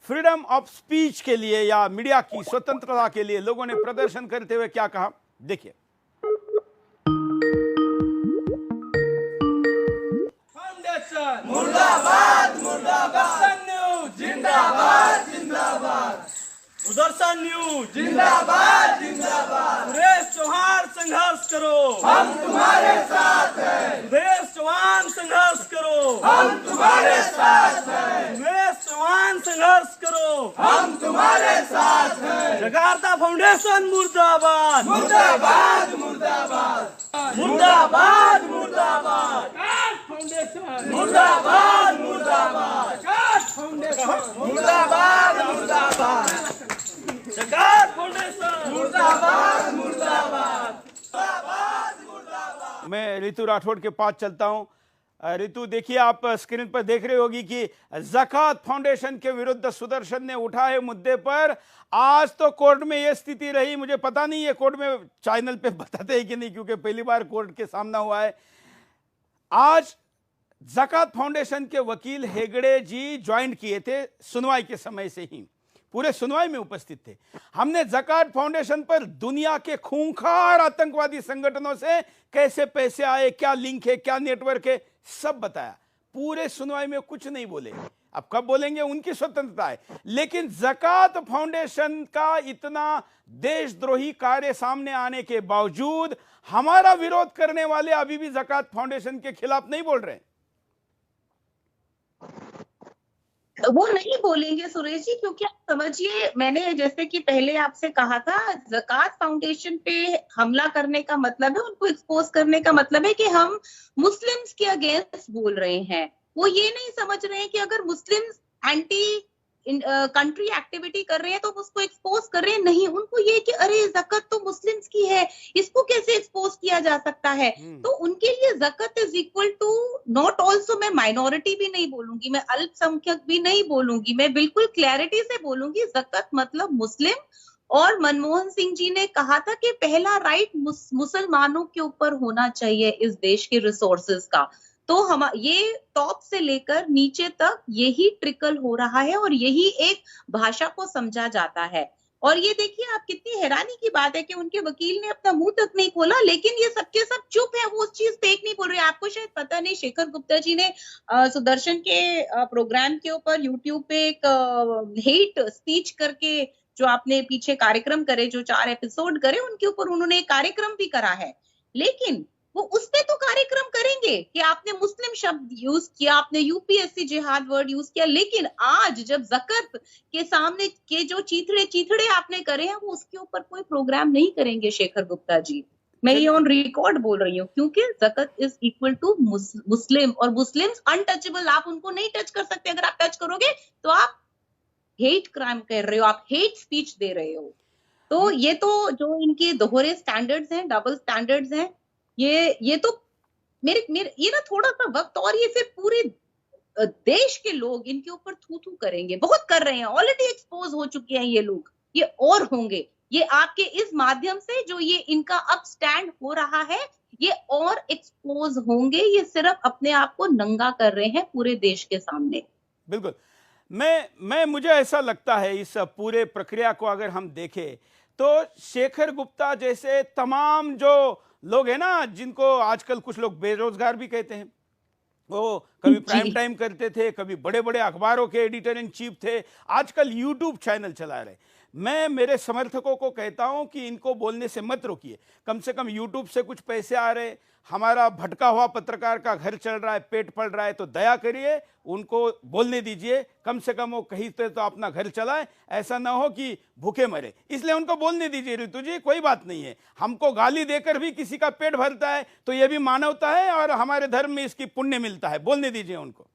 [SPEAKER 1] फ्रीडम ऑफ स्पीच के लिए या मीडिया की स्वतंत्रता के लिए लोगों ने प्रदर्शन करते हुए क्या कहा, देखिए। फाउंडेशन मुर्दाबाद मुर्दाबाद, न्यूज जिंदाबाद जिंदाबाद, सुदर्शन न्यूज जिंदाबाद जिंदाबाद, सुरेश चौहान संघर्ष करो हम तुम्हारे साथ हैं, सुरेश चौहान संघर्ष करो हम तुम्हारे साथ हैं, सुरेश चौहान संघर्ष करो हम तुम्हारे साथ हैं, जकार्ता फाउंडेशन मुर्दाबाद मुर्दाबाद मुर्दाबाद मुर्दाबाद मुर्दाबाद, फाउंडेशन मुर्दाबाद मुर्दाबाद, फाउंडेशन मुर्दाबाद मुर्दाबाद, जकात फाउंडेशन मुर्दाबाद मुर्दाबाद। मैं रितु राठौड़ के पास चलता हूं। रितु, देखिए, आप स्क्रीन पर देख रहे होगी कि ज़कात फाउंडेशन के विरुद्ध सुदर्शन ने उठाए मुद्दे पर आज तो कोर्ट में यह स्थिति रही। मुझे पता नहीं है कोर्ट में चैनल पे बताते हैं कि नहीं, क्योंकि पहली बार कोर्ट के सामना हुआ है। आज ज़कात फाउंडेशन के वकील हेगड़े जी ज्वाइन किए थे सुनवाई के समय से ही, पूरे सुनवाई में उपस्थित थे। हमने ज़कात फाउंडेशन पर दुनिया के खूंखार आतंकवादी संगठनों से कैसे पैसे आए, क्या लिंक है, क्या नेटवर्क है, सब बताया। पूरे सुनवाई में कुछ नहीं बोले। अब कब बोलेंगे, उनकी स्वतंत्रता है। लेकिन ज़कात फाउंडेशन का इतना देशद्रोही कार्य सामने आने के बावजूद हमारा विरोध करने वाले अभी भी ज़कात फाउंडेशन के खिलाफ नहीं बोल रहे।
[SPEAKER 4] वो नहीं बोलेंगे सुरेश जी, क्योंकि आप समझिए, मैंने जैसे कि पहले आपसे कहा था, ज़कात फाउंडेशन पे हमला करने का मतलब है, उनको एक्सपोज करने का मतलब है कि हम मुस्लिम्स के अगेंस्ट बोल रहे हैं। वो ये नहीं समझ रहे हैं कि अगर मुस्लिम्स एंटी कंट्री एक्टिविटी कर रहे हैं तो उसको एक्सपोज कर रहे हैं। नहीं, उनको ये कि अरे ज़कात तो मुस्लिम्स की है, इसको कैसे एक्सपोज किया जा सकता है। तो उनके लिए ज़कात is equal to not also, मैं माइनॉरिटी भी नहीं बोलूंगी, मैं अल्पसंख्यक भी नहीं बोलूंगी, मैं बिल्कुल क्लैरिटी से बोलूंगी ज़कात मतलब मुस्लिम। और मनमोहन सिंह जी ने कहा था कि पहला राइट मुसलमानों के ऊपर होना चाहिए इस देश के रिसोर्सेज का। तो हम ये टॉप से लेकर नीचे तक यही ट्रिकल हो रहा है और यही एक भाषा को समझा जाता है। और ये देखिए, आप कितनी हैरानी की बात है कि उनके वकील ने अपना मुंह तक नहीं खोला, लेकिन ये सबके सब चुप है, वो उस चीज फेक नहीं बोल रहे। आपको शायद पता नहीं, शेखर गुप्ता जी ने सुदर्शन के प्रोग्राम के ऊपर यूट्यूब पे एक हेट स्पीच करके, जो आपने पीछे कार्यक्रम करे, जो 4 एपिसोड करे, उनके ऊपर उन्होंने एक कार्यक्रम भी करा है। लेकिन वो उसपे तो कार्यक्रम करेंगे कि आपने मुस्लिम शब्द यूज किया, आपने यूपीएससी जिहाद वर्ड यूज किया, लेकिन आज जब ज़कात के सामने के जो चीथड़े आपने करे हैं, वो उसके ऊपर कोई प्रोग्राम नहीं करेंगे शेखर गुप्ता जी। मैं ये ऑन रिकॉर्ड बोल रही हूँ, क्योंकि ज़कात इज इक्वल टू मुस्लिम, और मुस्लिम्स अनटचेबल, आप उनको नहीं टच कर सकते। अगर आप टच करोगे तो आप हेट क्राइम कर रहे हो, आप हेट स्पीच दे रहे हो। तो ये तो जो इनके दोहरे स्टैंडर्ड्स हैं, डबल स्टैंडर्ड्स हैं, ये तो मेरे मेरे ये ना थोड़ा सा वक्त और ये फिर पूरे देश के लोग इनके ऊपर थू थू करेंगे, बहुत कर रहे हैं, ऑलरेडी एक्सपोज हो चुके हैं ये लोग, ये और होंगे। ये आपके इस माध्यम से जो ये इनका अप स्टैंड हो रहा है, ये और एक्सपोज होंगे। ये सिर्फ अपने आप को नंगा कर रहे हैं पूरे देश के सामने।
[SPEAKER 1] बिल्कुल। मैं मुझे ऐसा लगता है इस पूरे प्रक्रिया को अगर हम देखें तो शेखर गुप्ता जैसे तमाम जो लोग हैं ना, जिनको आजकल कुछ लोग बेरोजगार भी कहते हैं, वो कभी प्राइम टाइम करते थे, कभी बड़े बड़े अखबारों के एडिटर इन चीफ थे, आजकल यूट्यूब चैनल चला रहे। मैं मेरे समर्थकों को कहता हूं कि इनको बोलने से मत रोकिए, कम से कम यूट्यूब से कुछ पैसे आ रहे, हमारा भटका हुआ पत्रकार का घर चल रहा है, पेट पल रहा है, तो दया करिए उनको बोलने दीजिए, कम से कम वो कहीं तो अपना घर चलाए, ऐसा ना हो कि भूखे मरे, इसलिए उनको बोलने दीजिए। ऋतु जी कोई बात नहीं है, हमको गाली देकर भी किसी का पेट भरता है तो ये भी मानवता है और हमारे धर्म में इसकी पुण्य मिलता है, बोलने दीजिए उनको।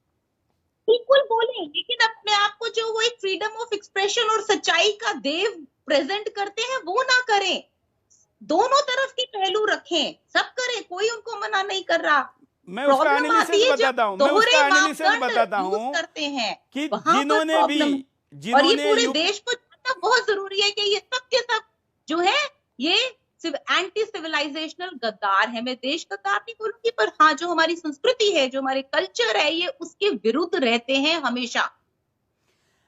[SPEAKER 4] बिल्कुल बोले, लेकिन अपने आप को जो वो एक फ्रीडम ऑफ एक्सप्रेशन और सच्चाई का देव प्रेजेंट करते हैं वो ना करें, दोनों तरफ की पहलू रखें, सब करें, कोई उनको मना नहीं कर रहा।
[SPEAKER 1] मैं उसका एनालिसिस बताता हूँ, मैं उसका एनालिसिस बताता हूँ
[SPEAKER 4] करते हैं
[SPEAKER 1] कि जिन्होंने भी
[SPEAKER 4] और ये पूरे देश को जानना बहुत जरूरी है कि ये सब के सब जो है ये एंटी सिविलाइजेशनल गद्दार है। मैं देश गद्दार नहीं बोलूंगी, पर हाँ, जो हमारी संस्कृति है, जो हमारे कल्चर है, ये उसके विरुद्ध रहते हैं हमेशा।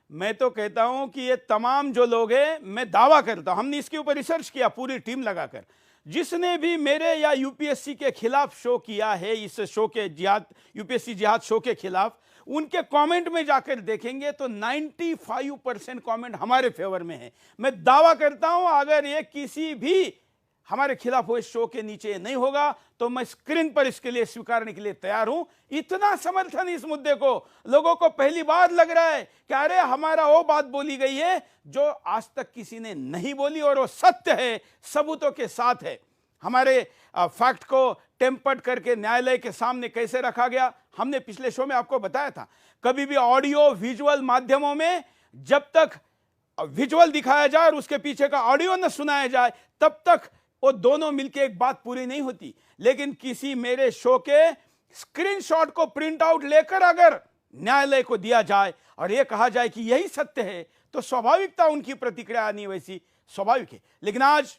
[SPEAKER 1] मैं तो कहता हूं कि ये तमाम जो लोग हैं, मैं दावा करता हूं, हमने इसके ऊपर रिसर्च किया पूरी टीम लगाकर, जिसने भी मेरे या यूपीएससी के खिलाफ शो किया है, इस शो के जिहाद, यूपीएससी जिहाद शो के खिलाफ, उनके कमेंट में जाकर देखेंगे तो 95% कमेंट हमारे फेवर में है। मैं दावा करता हूं अगर ये किसी भी हमारे खिलाफ हुए शो के नीचे नहीं होगा तो मैं स्क्रीन पर इसके लिए स्वीकारने के लिए तैयार हूं। इतना समर्थन इस मुद्दे को, लोगों को पहली बार लग रहा है कि अरे हमारा वो बात बोली गई है जो आज तक किसी ने नहीं बोली और वो सत्य है, सबूतों के साथ है। हमारे फैक्ट को टेम्पर्ड करके न्यायालय के सामने कैसे रखा गया, हमने पिछले शो में आपको बताया था। कभी भी ऑडियो विजुअल माध्यमों में जब तक विजुअल दिखाया जाए और उसके पीछे का ऑडियो न सुनाया जाए तब तक वो दोनों मिलके एक बात पूरी नहीं होती। लेकिन किसी मेरे शो के स्क्रीनशॉट को प्रिंट आउट लेकर अगर न्यायालय को दिया जाए और यह कहा जाए कि यही सत्य है तो स्वाभाविकता उनकी प्रतिक्रिया आनी वैसी स्वाभाविक है। लेकिन आज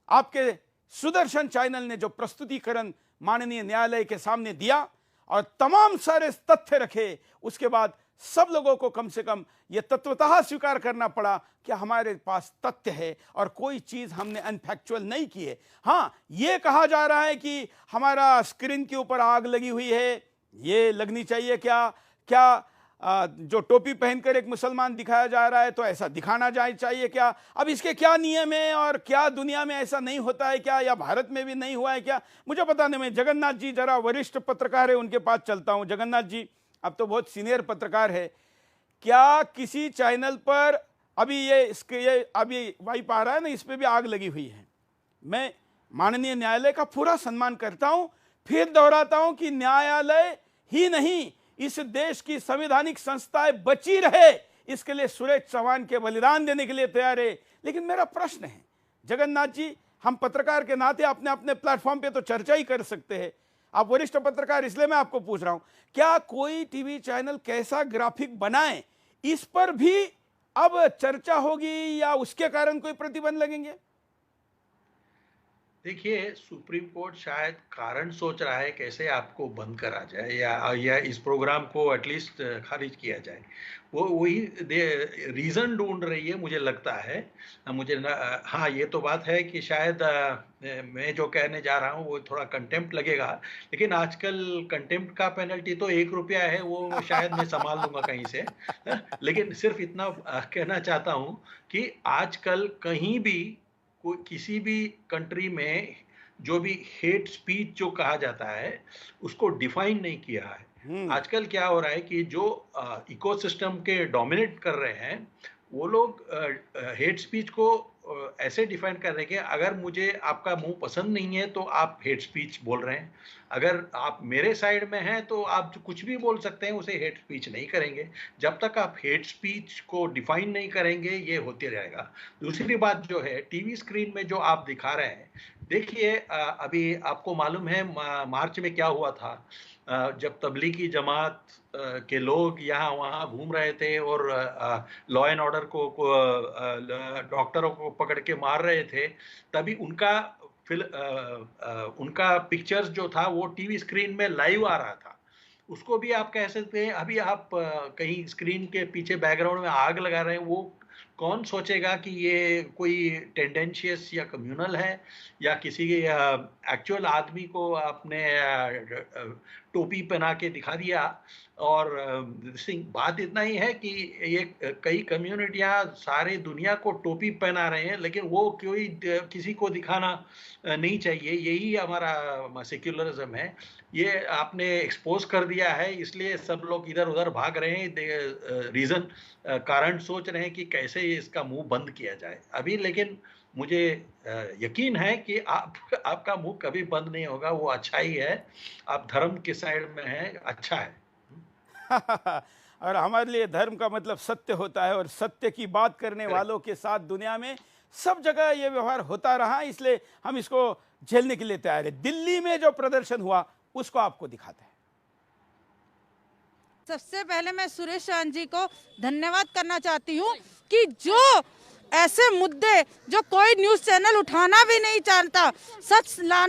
[SPEAKER 1] आपके सुदर्शन चैनल ने जो प्रस्तुतिकरण माननीय न्यायालय के सामने दिया और तमाम सारे तथ्य रखे, उसके बाद सब लोगों को कम से कम यह तत्वतः स्वीकार करना पड़ा कि हमारे पास तथ्य है और कोई चीज हमने अनफैक्चुअल नहीं की है। हाँ, यह कहा जा रहा है कि हमारा स्क्रीन के ऊपर आग लगी हुई है, ये लगनी चाहिए क्या जो टोपी पहनकर एक मुसलमान दिखाया जा रहा है तो ऐसा दिखाना चाहिए क्या? अब इसके क्या नियम है और क्या दुनिया में ऐसा नहीं होता है क्या, या भारत में भी नहीं हुआ है क्या, मुझे पता नहीं। मैं जगन्नाथ जी जरा वरिष्ठ पत्रकार है, उनके पास चलता हूं। जगन्नाथ जी अब तो बहुत सीनियर पत्रकार है, क्या किसी चैनल पर अभी ये अभी वाइप आ रहा है ना, इस पे भी आग लगी हुई है? मैं माननीय न्यायालय का पूरा सम्मान करता हूं, फिर दोहराता हूं कि न्यायालय ही नहीं इस देश की संवैधानिक संस्थाएं बची रहे, इसके लिए सुरेश चौहान के बलिदान देने के लिए तैयार है। लेकिन मेरा प्रश्न है जगन्नाथ जी, हम पत्रकार के नाते अपने अपने प्लेटफॉर्म पे तो चर्चा ही कर सकते हैं, आप वरिष्ठ पत्रकार, इसलिए मैं आपको पूछ रहा हूं, क्या कोई टीवी चैनल कैसा ग्राफिक बनाए, इस पर भी अब चर्चा होगी या उसके कारण कोई प्रतिबंध लगेंगे?
[SPEAKER 3] देखिए, सुप्रीम कोर्ट शायद कारण सोच रहा है कैसे आपको बंद करा जाए या इस प्रोग्राम को एटलीस्ट खारिज किया जाए, वो वही रीज़न ढूंढ रही है मुझे लगता है। हाँ, ये तो बात है कि शायद मैं जो कहने जा रहा हूँ वो थोड़ा कंटेम्प्ट लगेगा, लेकिन आजकल कंटेम्प्ट का पेनल्टी तो 1 रुपया है, वो शायद मैं संभाल लूँगा कहीं से। लेकिन सिर्फ इतना कहना चाहता हूँ कि आजकल कहीं भी किसी भी कंट्री में जो भी हेट स्पीच जो कहा जाता है उसको डिफाइन नहीं किया है। आजकल क्या हो रहा है कि जो इकोसिस्टम के डोमिनेट कर रहे हैं वो लोग हेट स्पीच को ऐसे डिफाइन कर रहे हैं कि अगर मुझे आपका मुंह पसंद नहीं है तो आप हेट स्पीच बोल रहे हैं, अगर आप मेरे साइड में हैं तो आप कुछ भी बोल सकते हैं, उसे हेट स्पीच नहीं करेंगे। जब तक आप हेट स्पीच को डिफाइन नहीं करेंगे ये होते रहेगा। दूसरी बात जो है, टीवी स्क्रीन में जो आप दिखा रहे हैं, देखिए अभी आपको मालूम है मार्च में क्या हुआ था, जब तबलीगी जमात के लोग यहाँ वहाँ घूम रहे थे और लॉ एंड ऑर्डर को डॉक्टरों को पकड़ के मार रहे थे, तभी उनका पिक्चर्स जो था वो टीवी स्क्रीन में लाइव आ रहा था। उसको भी आप कह सकते हैं, अभी आप कहीं स्क्रीन के पीछे बैकग्राउंड में आग लगा रहे हैं, वो कौन सोचेगा कि ये कोई टेंडेंशियस या कम्युनल है या किसी एक्चुअल आदमी को आपने टोपी पहना के दिखा दिया। और बात इतना ही है कि ये कई कम्युनिटियां सारी दुनिया को टोपी पहना रहे हैं, लेकिन वो कोई किसी को दिखाना नहीं चाहिए। यही हमारा सेक्युलरिज्म है। ये आपने एक्सपोज कर दिया है, इसलिए सब लोग इधर उधर भाग रहे हैं, कारण सोच रहे हैं कि कैसे इसका मुंह बंद किया जाए अभी। लेकिन मुझे यकीन है कि आपका मुंह कभी बंद नहीं होगा, वो अच्छा ही है। आप धर्म के साइड में हैं, अच्छा है।
[SPEAKER 1] और हमारे लिए धर्म का मतलब सत्य होता है, और सत्य की बात करने वालों के साथ दुनिया में सब जगह ये व्यवहार होता रहा, इसलिए हम इसको झेलने के लिए तैयार है। दिल्ली में जो प्रदर्शन हुआ उसको आपको दिखाते हैं।
[SPEAKER 8] सबसे पहले मैं सुरेश चौहान जी को धन्यवाद करना चाहती हूँ कि जो ऐसे मुद्दे जो कोई न्यूज़ चैनल उठाना भी नहीं चाहता, सच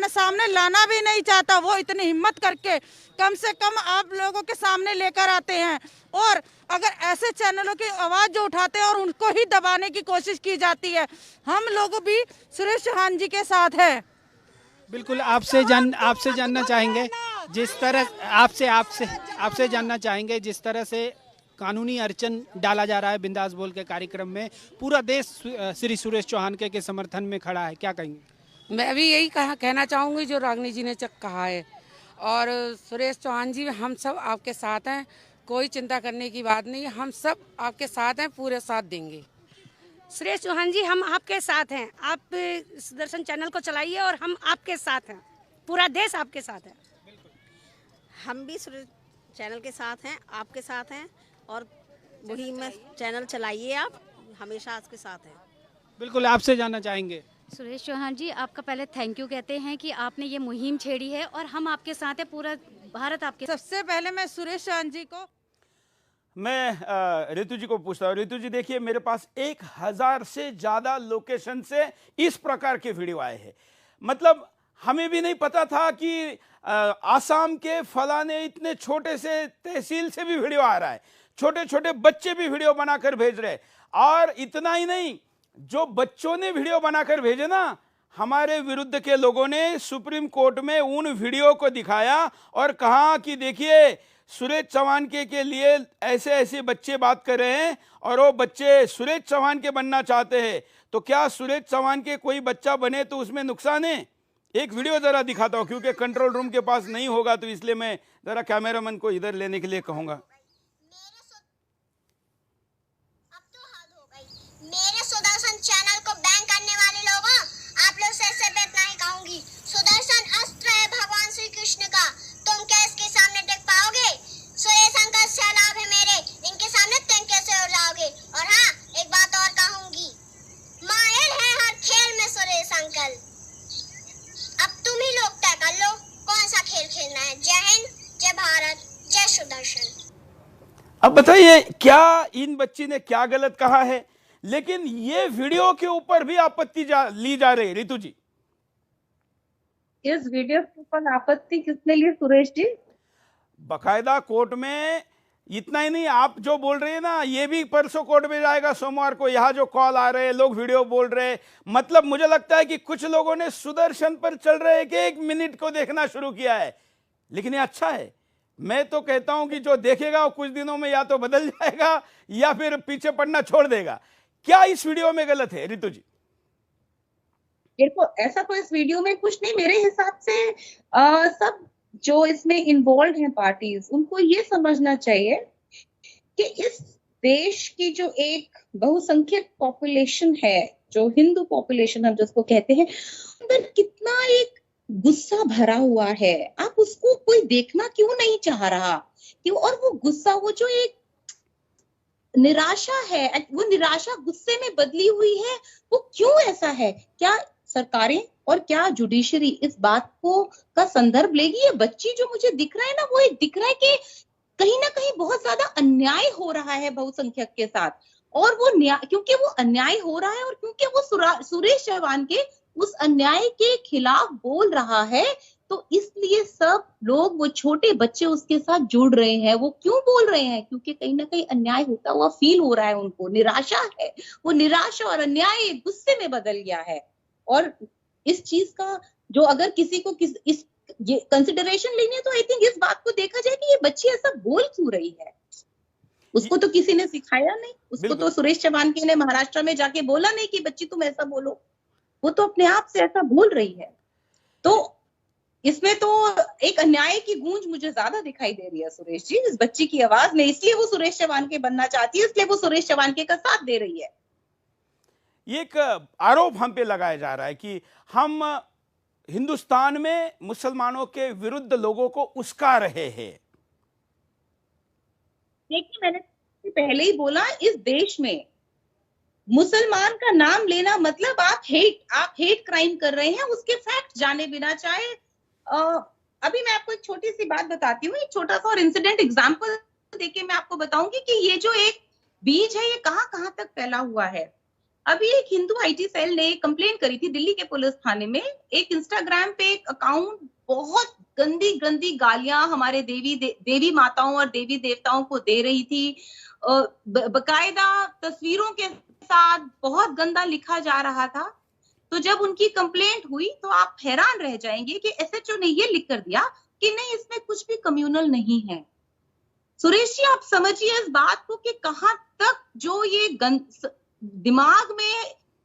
[SPEAKER 8] सामने लाना भी नहीं चाहता, वो इतनी हिम्मत करके कम से कम आप लोगों के सामने लेकर आते हैं। और अगर ऐसे चैनलों की आवाज़ जो उठाते हैं और उनको ही दबाने की कोशिश की जाती है, हम लोग भी सुरेश चौहान जी के साथ है।
[SPEAKER 9] बिल्कुल आपसे जानना चाहेंगे जिस तरह आपसे जानना चाहेंगे जिस तरह से कानूनी अड़चन डाला जा रहा है बिंदास बोल के कार्यक्रम में, पूरा देश श्री सुरेश चौहान के समर्थन में खड़ा है, क्या कहेंगे?
[SPEAKER 10] मैं भी यही कहना चाहूँगी जो रागनी जी ने कहा है। और सुरेश चौहान जी, हम सब आपके साथ हैं, कोई चिंता करने की बात नहीं, हम सब आपके साथ हैं, पूरे साथ देंगे।
[SPEAKER 11] सुरेश चौहान जी, हम आपके साथ हैं, आप सुदर्शन चैनल को चलाइए और हम आपके साथ हैं, पूरा देश आपके साथ है।
[SPEAKER 12] हम भी सुरेश चैनल के साथ हैं, आपके साथ हैं, और मुहिम में चैनल चलाइए, आप हमेशा आपके साथ हैं।
[SPEAKER 9] बिल्कुल आपसे जानना चाहेंगे।
[SPEAKER 13] सुरेश चौहान जी, आपका पहले थैंक यू कहते हैं कि आपने ये मुहिम छेड़ी है और हम आपके साथ हैं, पूरा भारत आपके।
[SPEAKER 8] सबसे पहले मैं सुरेश चौहान जी को,
[SPEAKER 1] मैं ऋतु जी को पूछता हूँ। ऋतु जी, देखिए मेरे पास 1000 से ज़्यादा लोकेशन से इस प्रकार के वीडियो आए हैं। मतलब हमें भी नहीं पता था कि आसाम के फलाने इतने छोटे से तहसील से भी वीडियो आ रहा है, छोटे छोटे बच्चे भी वीडियो बनाकर भेज रहे। और इतना ही नहीं, जो बच्चों ने वीडियो बनाकर भेजे ना, हमारे विरुद्ध के लोगों ने सुप्रीम कोर्ट में उन वीडियो को दिखाया और कहा कि देखिए सुरेश चौहान के लिए ऐसे ऐसे बच्चे बात कर रहे हैं और वो बच्चे सुरेश चौहान के बनना चाहते हैं, तो क्या सुरेश चौहान के कोई बच्चा बने तो उसमें नुकसान है? एक वीडियो जरा दिखाता हूँ, क्योंकि कंट्रोल रूम के पास नहीं होगा तो इसलिए मैं जरा कैमरामैन को इधर लेने के लिए कहूँगा।
[SPEAKER 14] मेरे सुदर्शन चैनल को बैन करने वाले लोगों, आप लोग से सिर्फ इतना ही कहूंगी, सुदर्शन अस्त्र है भगवान श्री कृष्ण का, तुम क्या इसके सामने टिक पाओगे? सुरेश अंकल सैलाब है मेरे, इनके सामने तुम कैसे उड़ाओगे? और हाँ, एक बात और कहूंगी, माहिर है हर खेल में सुरेश अंकल। अब तुम ही लोग तय कर लो कौन सा खेल खेलना है। जय हिंद, जय भारत, जय सुदर्शन।
[SPEAKER 1] अब बताइए, क्या इन बच्ची ने क्या गलत कहा है? लेकिन ये वीडियो के ऊपर भी आपत्ति ली जा रही है। ऋतु जी,
[SPEAKER 4] इस वीडियो के ऊपर आपत्ति किसने ली सुरेश जी?
[SPEAKER 1] बकायदा कोर्ट में। इतना ही नहीं, आप जो बोल रहे हैं ना, ये भी परसों कोर्ट में जाएगा सोमवार को। यहाँ जो कॉल आ रहे हैं, लोग वीडियो बोल रहे हैं, मतलब मुझे लगता है कि कुछ लोगों ने सुदर्शन पर चल रहे एक एक मिनट को देखना शुरू किया है। लेकिन ये अच्छा है। मैं तो कहता हूं कि जो देखेगा वो कुछ दिनों में या तो बदल जाएगा या फिर पीछे पड़ना छोड़ देगा। क्या इस वीडियो में गलत है ऋतु जी?
[SPEAKER 4] देखो, ऐसा तो इस वीडियो में कुछ नहीं। मेरे हिसाब से सब जो इसमें इन्वॉल्व हैं पार्टीज, उनको ये समझना चाहिए कि इस देश की जो एक बहुसंख्यक पॉपुलेशन है, जो हिंदू पॉपुलेशन हम जिसको कहते हैं, अंदर कितना एक गुस्सा भरा हुआ है। आप उसको कोई देखना क्यों नहीं चाह रहा? क्यों? और वो गुस्सा, वो जो एक निराशा है, वो निराशा गुस्से में बदली हुई है, वो क्यों ऐसा है? क्या सरकारें और क्या जुडिशरी इस बात को का संदर्भ लेगी? ये बच्ची जो मुझे दिख रहा है ना, वो एक दिख रहा है कि कहीं ना कहीं बहुत ज्यादा अन्याय हो रहा है बहुसंख्यक के साथ, और वो क्योंकि वो अन्याय हो रहा है और क्योंकि वो सुरेश चौहान के उस अन्याय के खिलाफ बोल रहा है, तो इसलिए सब लोग, वो छोटे बच्चे उसके साथ जुड़ रहे हैं। वो क्यों बोल रहे हैं? क्योंकि कहीं ना कहीं अन्याय होता हुआ फील हो रहा है उनको, निराशा है। वो निराशा और अन्याय गुस्से में बदल गया है। और इस चीज का जो अगर किसी को ये कंसिडरेशन लेनी है, तो आई थिंक इस बात को देखा जाए कि ये बच्ची ऐसा बोल क्यों रही है। उसको तो किसी ने सिखाया नहीं, उसको तो सुरेश चौहान के ने महाराष्ट्र में जाके बोला नहीं कि बच्ची तुम ऐसा बोलो, वो तो अपने आप से ऐसा बोल रही है। तो इसमें तो एक अन्याय की गूंज मुझे ज्यादा दिखाई दे रही है सुरेश जी, इस बच्ची की आवाज में। इसलिए वो सुरेश चौहान के बनना चाहती है, इसलिए वो सुरेश चौहान के का साथ दे रही है।
[SPEAKER 1] ये एक आरोप हम पे लगाया जा रहा है कि हम हिंदुस्तान में मुसलमानों के विरुद्ध लोगों को उस्का रहे हैं।
[SPEAKER 4] देखिए, मैंने पहले ही बोला, इस देश में मुसलमान का नाम लेना मतलब आप हेट क्राइम कर रहे हैं, उसके फैक्ट जाने बिना। चाहे अभी मैं आपको एक छोटी सी बात बताती हूँ, एक छोटा सा और इंसिडेंट एग्जांपल देके मैं आपको बताऊंगी कि ये जो एक बीज है, ये कहाँ कहाँ तक फैला हुआ है। अभी एक हिंदू आईटी सेल ने कंप्लेंट करी थी दिल्ली के पुलिस थाने में। एक इंस्टाग्राम पे एक अकाउंट बहुत गंदी गंदी गालियां हमारे देवी माताओं और देवी देवताओं को दे रही थी, बकायदा तस्वीरों के साथ बहुत गंदा लिखा जा रहा था। तो जब उनकी कंप्लेंट हुई तो आप हैरान रह जाएंगे कि एसएचओ ने ये लिख कर दिया कि नहीं, इसमें कुछ भी कम्युनल नहीं है। सुरेश जी, आप समझिए इस बात को कि कहां तक जो ये दिमाग में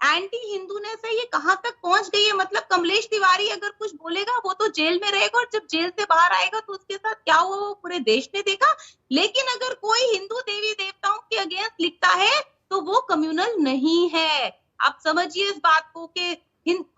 [SPEAKER 4] एंटी हिंदूनेस है, ये कहां तक पहुंच गई है। मतलब कमलेश तिवारी अगर कुछ बोलेगा, वो तो जेल में रहेगा, और जब जेल से बाहर आएगा तो उसके साथ क्या हुआ वो पूरे देश ने देखा। लेकिन अगर कोई हिंदू देवी देवताओं के अगेंस्ट लिखता है तो वो कम्युनल नहीं है। आप समझिए इस बात को कि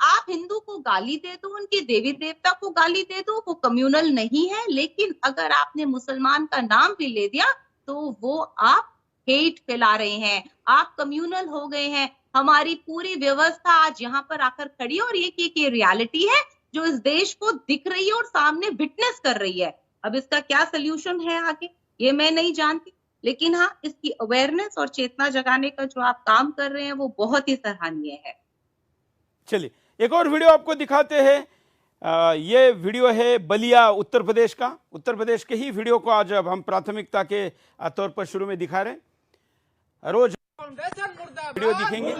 [SPEAKER 4] आप हिंदू को गाली दे दो, उनके देवी देवता को गाली दे दो, वो कम्युनल नहीं है। लेकिन अगर आपने मुसलमान का नाम भी ले दिया तो वो आप हेट फैला रहे हैं, आप कम्युनल हो गए हैं। हमारी पूरी व्यवस्था आज यहाँ पर आकर खड़ी है, और ये रियलिटी है जो इस देश को दिख रही है और सामने विटनेस कर रही है। अब इसका क्या सोल्यूशन है आगे, ये मैं नहीं जानती, लेकिन हाँ, इसकी अवेयरनेस और चेतना जगाने का जो आप काम कर रहे हैं वो बहुत ही सराहनीय है।
[SPEAKER 1] चलिए एक और वीडियो आपको दिखाते हैं। ये वीडियो है बलिया उत्तर प्रदेश का। उत्तर प्रदेश के ही वीडियो को आज अब हम प्राथमिकता के तौर पर शुरू में दिखा रहे हैं। रोज वीडियो दिखेंगे।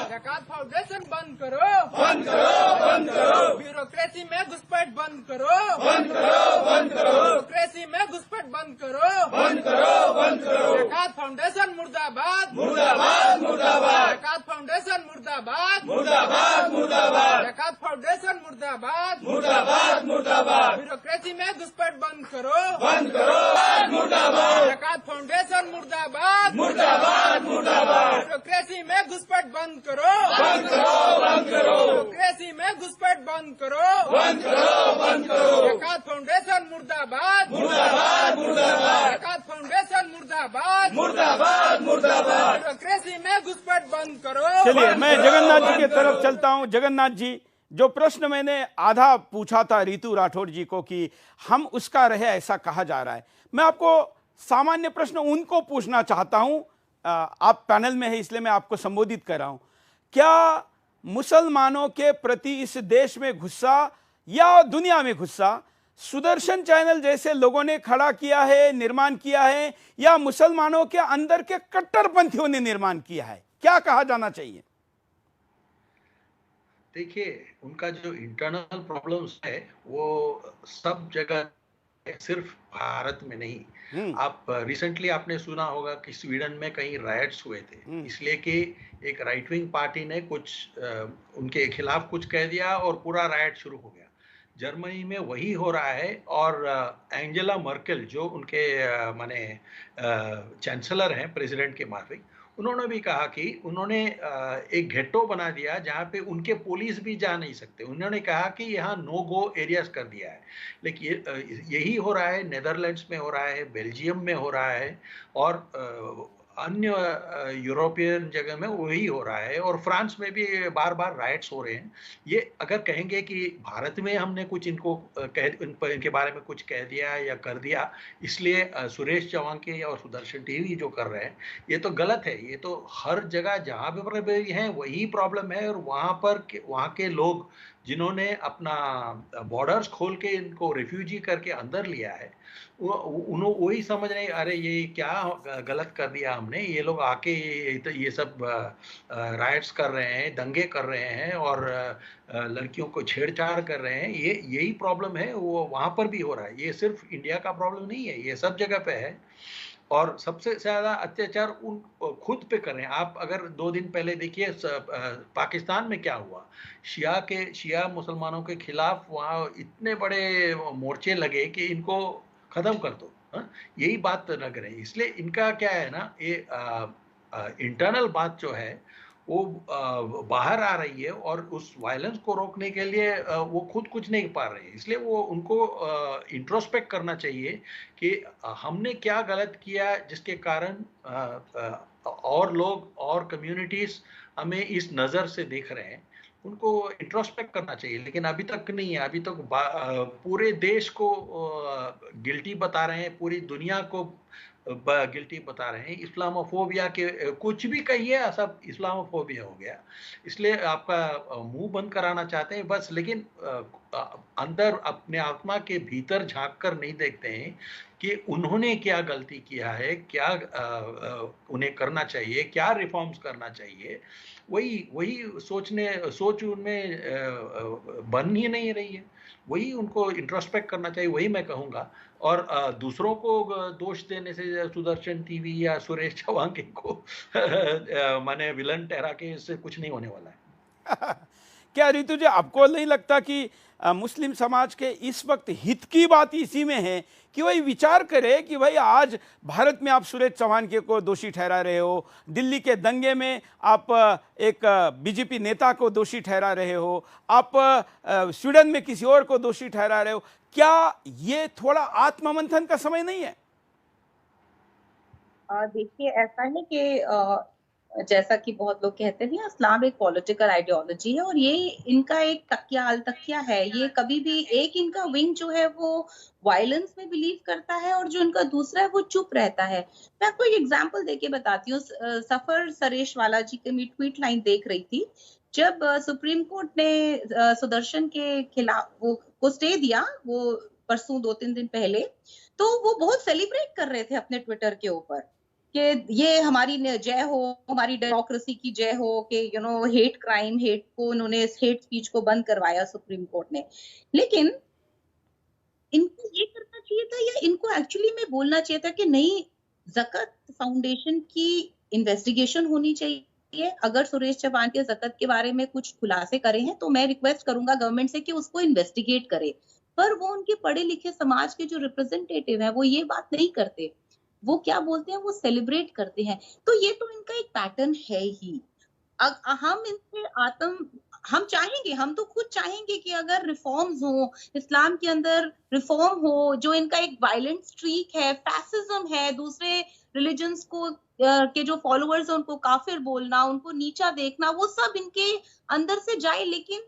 [SPEAKER 15] ज़कात फाउंडेशन बंद करो, बंद करो, बंद करो। ब्यूरोक्रेसी में घुसपैठ बंद करो, बंद करो, बंद करो। ब्यूरोक्रेसी में घुसपैठ बंद करो, बंद करो, बंद करो। ज़कात फाउंडेशन मुर्दाबाद, मुर्दाबाद, मुर्दाबाद। ज़कात फाउंडेशन मुर्दाबाद, मुर्दाबाद, मुर्दाबाद। ज़कात फाउंडेशन मुर्दाबाद, मुर्दाबाद, मुर्दाबाद। ब्यूरोक्रेसी में घुसपैठ बंद करो, बंद करो, मुर्दाबाद। ज़कात फाउंडेशन मुर्दाबाद, मुर्दाबाद, मुर्दाबाद। ब्यूरोक्रेसी में घुसपैठ बंद करो, बंद करो, बंद करो। ब्यूरोक्रेसी में घुसपैठ बंद करो, बंद करो, बंद करो। ज़कात फाउंडेशन मुर्दाबाद, मुर्दाबाद, मुर्दाबाद। ज़कात फाउंडेशन मुर्दाबाद, मुर्दाबाद, मुर्दाबाद। ब्यूरोक्रेसी में घुसपैठ बंद करो।
[SPEAKER 1] चलिए मैं जगन्नाथ जी की तरफ चलता हूं। जगन्नाथ जी, जो प्रश्न मैंने आधा पूछा था रितु राठौड़ जी को कि हम उसका रहे ऐसा कहा जा रहा है, मैं आपको सामान्य प्रश्न उनको पूछना चाहता हूं। आप पैनल में है इसलिए मैं आपको संबोधित कर रहा हूं। क्या मुसलमानों के प्रति इस देश में गुस्सा या दुनिया में गुस्सा सुदर्शन चैनल जैसे लोगों ने खड़ा किया है, निर्माण किया है, या मुसलमानों के अंदर के कट्टरपंथियों ने निर्माण किया है? क्या कहा जाना चाहिए?
[SPEAKER 3] देखिए, उनका जो इंटरनल प्रॉब्लम्स है वो सब जगह, सिर्फ भारत में नहीं। आप रिसेंटली आपने सुना होगा कि स्वीडन में कहीं रायट्स हुए थे, इसलिए कि एक राइट विंग पार्टी ने कुछ उनके खिलाफ कुछ कह दिया और पूरा रायट शुरू हो गया। जर्मनी में वही हो रहा है, और एंजेला मर्केल जो उनके माने चांसलर हैं प्रेसिडेंट के माफिक, उन्होंने भी कहा कि उन्होंने एक घेट्टो बना दिया जहाँ पे उनके पुलिस भी जा नहीं सकते। उन्होंने कहा कि यहाँ नो गो एरियाज कर दिया है। लेकिन यही हो रहा है, नेदरलैंड्स में हो रहा है, बेल्जियम में हो रहा है, और अन्य यूरोपियन जगह में वही हो रहा है, और फ्रांस में भी बार बार राइट्स हो रहे हैं। ये अगर कहेंगे कि भारत में हमने कुछ इनको इनके बारे में कुछ कह दिया या कर दिया, इसलिए सुरेश चौहान के और सुदर्शन टीवी जो कर रहे हैं, ये तो गलत है। ये तो हर जगह जहाँ पे भी हैं वही प्रॉब्लम है, और वहाँ के लोग जिन्होंने अपना बॉर्डर्स खोल के इनको रिफ्यूजी करके अंदर लिया है, वही समझ रहे, अरे ये क्या गलत कर दिया हमने, ये लोग आके ये सब राइट्स कर रहे हैं, दंगे कर रहे हैं, और लड़कियों को छेड़छाड़ कर रहे हैं। यही प्रॉब्लम है, वो वहाँ पर भी हो रहा है। ये सिर्फ इंडिया का प्रॉब्लम नहीं है, ये सब जगह पे है। और सबसे ज्यादा अत्याचार उन खुद पे कर रहे हैं। आप अगर 2 दिन पहले देखिए पाकिस्तान में क्या हुआ, शिया मुसलमानों के खिलाफ वहाँ इतने बड़े मोर्चे लगे कि इनको खत्म कर दो। यही बात लग रही है। इसलिए इनका क्या है ना, ये इंटरनल बात जो है वो बाहर आ रही है, और उस वायलेंस को रोकने के लिए वो खुद कुछ नहीं पा रहे हैं। इसलिए वो उनको इंट्रोस्पेक्ट करना चाहिए कि हमने क्या गलत किया जिसके कारण और लोग और कम्युनिटीज हमें इस नज़र से देख रहे हैं। उनको इंट्रोस्पेक्ट करना चाहिए, लेकिन अभी तक नहीं है। अभी तक पूरे देश को गिल्टी बता रहे हैं, पूरी दुनिया को गिल्टी बता रहे हैं। इस्लामोफोबिया के कुछ भी कहिए, सब इस्लामोफोबिया हो गया। इसलिए आपका मुंह बंद कराना चाहते हैं बस, लेकिन अंदर अपने आत्मा के भीतर झांक कर नहीं देखते हैं कि उन्होंने क्या गलती किया है, क्या उन्हें करना चाहिए, क्या रिफॉर्म्स करना चाहिए। वही सोच उनमें बन ही नहीं रही है। वही उनको इंट्रोस्पेक्ट करना चाहिए, वही मैं कहूँगा। और दूसरों को दोष देने से, सुदर्शन टीवी या सुरेश चौहान को माने विलन ठहरा के, इससे कुछ नहीं होने वाला है।
[SPEAKER 1] क्या रितु जी, आपको नहीं लगता कि मुस्लिम समाज के इस वक्त हित की बात इसी में है कि वही विचार करे कि भाई आज भारत में आप सुरेश चौहान के को दोषी ठहरा रहे हो, दिल्ली के दंगे में आप एक बीजेपी नेता को दोषी ठहरा रहे हो, आप स्वीडन में किसी और को दोषी ठहरा रहे हो। क्या ये थोड़ा आत्ममंथन का समय नहीं है?
[SPEAKER 4] देखिए, ऐसा है कि जैसा कि बहुत लोग कहते हैं, इस्लाम एक पॉलिटिकल आइडियोलॉजी है, और ये इनका एक तकिया है। ये कभी भी एक इनका विंग जो है वो वायलेंस में बिलीव करता है, और जो इनका दूसरा है वो चुप रहता है। मैं आपको एक एग्जांपल देके बताती हूँ। सफर सरेश वाला जी की मैं ट्वीट लाइन देख रही थी। जब सुप्रीम कोर्ट ने सुदर्शन के खिलाफ वो स्टे दिया, वो परसों 2-3 दिन पहले, तो वो बहुत सेलिब्रेट कर रहे थे अपने ट्विटर के ऊपर कि ये हमारी जय हो, हमारी डेमोक्रेसी की जय हो, कि हेट क्राइम, हेट को उन्होंने, हेट स्पीच को बंद करवाया सुप्रीम कोर्ट ने। लेकिन इनको ये करना चाहिए था, या इनको एक्चुअली में बोलना चाहिए था कि नहीं, ज़कत फाउंडेशन की इन्वेस्टिगेशन होनी चाहिए। अगर सुरेश चौहान के ज़कत के बारे में कुछ खुलासे करे हैं तो मैं रिक्वेस्ट करूंगा गवर्नमेंट से कि उसको इन्वेस्टिगेट करे। पर वो उनके पढ़े लिखे समाज के जो रिप्रेजेंटेटिव हैं वो ये बात नहीं करते। वो क्या बोलते हैं, वो सेलिब्रेट करते हैं। तो ये तो इनका एक पैटर्न है ही। हम इनसे हम चाहेंगे, हम तो खुद चाहेंगे कि अगर रिफॉर्म्स हो, इस्लाम के अंदर रिफॉर्म हो। जो इनका एक वायलेंट स्ट्रीक है, फैसिज्म है, दूसरे रिलीजन्स को के जो फॉलोअर्स हैं उनको काफिर बोलना, उनको नीचा देखना, वो सब इनके अंदर से जाए। लेकिन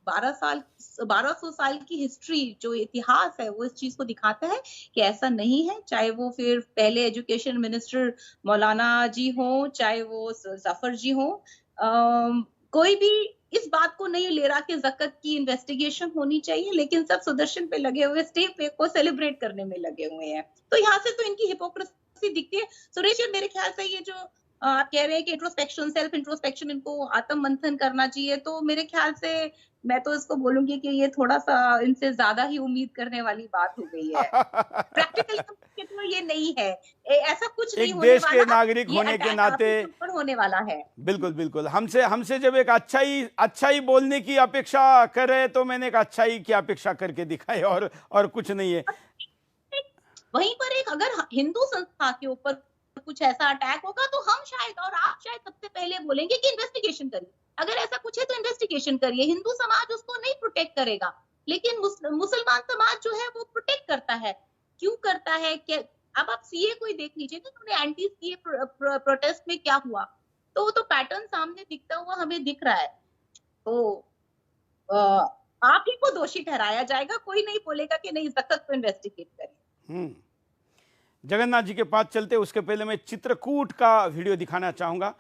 [SPEAKER 4] 1200 साल की हिस्ट्री, जो इतिहास है, वो इस चीज को दिखाता है कि ऐसा नहीं है। चाहे वो फिर पहले एजुकेशन मिनिस्टर मौलाना जी हो, चाहे वो जफर जी हो, कोई भी इस बात को नहीं ले रहा कि ज़कत की इन्वेस्टिगेशन होनी चाहिए, लेकिन सब सुदर्शन पे लगे हुए, स्टे पे को सेलिब्रेट करने में लगे हुए हैं। तो यहाँ से तो इनकी हिपोक्रेसी दिखती है। सुरेश, मेरे ख्याल से ये जो आप कह रहे हैं कि इंट्रोस्पेक्शन, सेल्फ इंट्रोस्पेक्शन, इनको आत्म मंथन करना चाहिए, तो मेरे ख्याल से मैं तो इसको बोलूंगी कि ये थोड़ा सा इनसे ज्यादा ही उम्मीद करने वाली बात हो गई है। प्रैक्टिकल तो ये नहीं है, ऐसा कुछ नहीं होने वाला।
[SPEAKER 1] देश के नागरिक होने के नाते
[SPEAKER 4] होने वाला है।
[SPEAKER 1] बिल्कुल बिल्कुल। हमसे जब एक अच्छाई बोलने की अपेक्षा करे तो मैंने एक अच्छाई की अपेक्षा करके दिखाई, और कुछ नहीं है।
[SPEAKER 4] वहीं पर एक अगर हिंदू संस्था के ऊपर कुछ ऐसा अटैक होगा तो हम शायद और आप शायद सबसे पहले बोलेंगे कि इन्वेस्टिगेशन करिए। अगर ऐसा कुछ है तो इन्वेस्टिगेशन करिए। हिंदू समाज उसको नहीं प्रोटेक्ट करेगा, लेकिन मुसलमान समाज जो है वो प्रोटेक्ट करता है। क्यों करता है? अब आप सीए को ही देख लीजिए ना, उन्होंने एंटी सीए प्रोटेस्ट में क्या हुआ, तो वो तो पैटर्न सामने दिखता हुआ हमें दिख रहा है। तो आप ही को दोषी ठहराया जाएगा, कोई नहीं बोलेगा कि नहीं सख्त तो इन्वेस्टिगेट करें।
[SPEAKER 1] जगन्नाथ जी के पास चलते उसके पहले मैं चित्रकूट का वीडियो दिखाना चाहूंगा,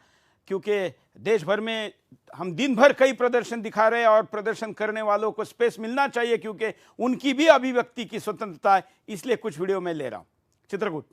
[SPEAKER 1] क्योंकि देश भर में हम दिन भर कई प्रदर्शन दिखा रहे हैं और प्रदर्शन करने वालों को स्पेस मिलना चाहिए, क्योंकि उनकी भी अभिव्यक्ति की स्वतंत्रता है। इसलिए कुछ वीडियो मैं ले रहा हूं। चित्रकूट।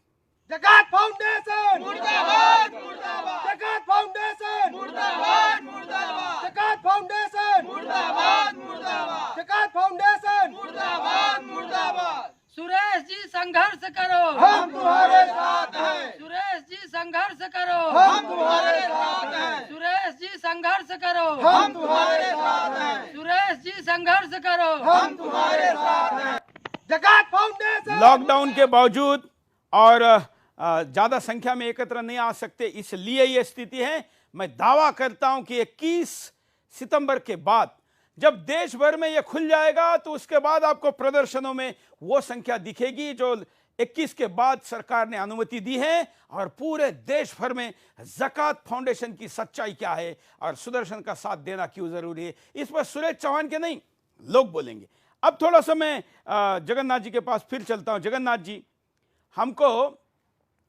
[SPEAKER 15] जकात फाउंडेशन मुर्दाबाद मुर्दाबाद, जकात फाउंडेशन मुर्दाबाद मुर्दाबाद, जकात फाउंडेशन मुर्दाबाद मुर्दाबाद, जकात फाउंडेशन मुर्दाबाद मुर्दाबाद।
[SPEAKER 16] सुरेश जी संघर्ष करो,
[SPEAKER 15] हम तुम्हारे साथ हैं।
[SPEAKER 16] सुरेश जी संघर्ष करो,
[SPEAKER 15] हम तुम्हारे साथ हैं।
[SPEAKER 16] सुरेश जी संघर्ष करो,
[SPEAKER 15] हम तुम्हारे साथ हैं।
[SPEAKER 16] सुरेश जी संघर्ष करो,
[SPEAKER 15] हम तुम्हारे साथ हैं। जकात फाउंडेशन।
[SPEAKER 1] लॉकडाउन के बावजूद और ज्यादा संख्या में एकत्र नहीं आ सकते, इसलिए यह स्थिति है। मैं दावा करता हूं कि 21 सितंबर के बाद जब देश भर में यह खुल जाएगा तो उसके बाद आपको प्रदर्शनों में वो संख्या दिखेगी जो 21 के बाद सरकार ने अनुमति दी है। और पूरे देश भर में ज़कात फाउंडेशन की सच्चाई क्या है और सुदर्शन का साथ देना क्यों जरूरी है, इस पर सुरेश चौहान के नहीं लोग बोलेंगे। अब थोड़ा सा मैं जगन्नाथ जी के पास फिर चलता हूं। जगन्नाथ जी, हमको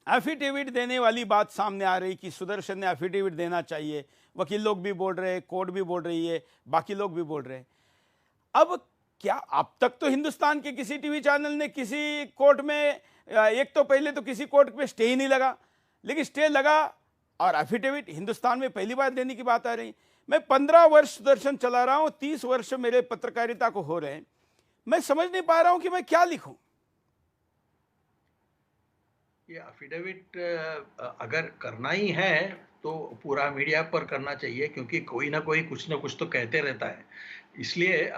[SPEAKER 1] एफिडेविट देने वाली बात सामने आ रही कि सुदर्शन ने एफिडेविट देना चाहिए, वकील लोग भी बोल रहे हैं, कोर्ट भी बोल रही है, बाकी लोग भी बोल रहे हैं। अब क्या अब तक तो हिंदुस्तान के किसी टीवी चैनल ने किसी कोर्ट में, एक तो पहले तो किसी कोर्ट में स्टे ही नहीं लगा, लेकिन स्टे लगा और एफिडेविट हिंदुस्तान में पहली बार देने की बात आ रही। मैं 15 वर्ष सुदर्शन चला रहा हूं, 30 वर्ष मेरे पत्रकारिता को हो रहे हैं, मैं समझ नहीं पा रहा हूं कि मैं क्या लिखूं।
[SPEAKER 3] ये एफिडेविट अगर करना ही है तो पूरा मीडिया पर करना चाहिए, क्योंकि कोई ना कोई कुछ ना कुछ तो कहते रहता है। इसलिए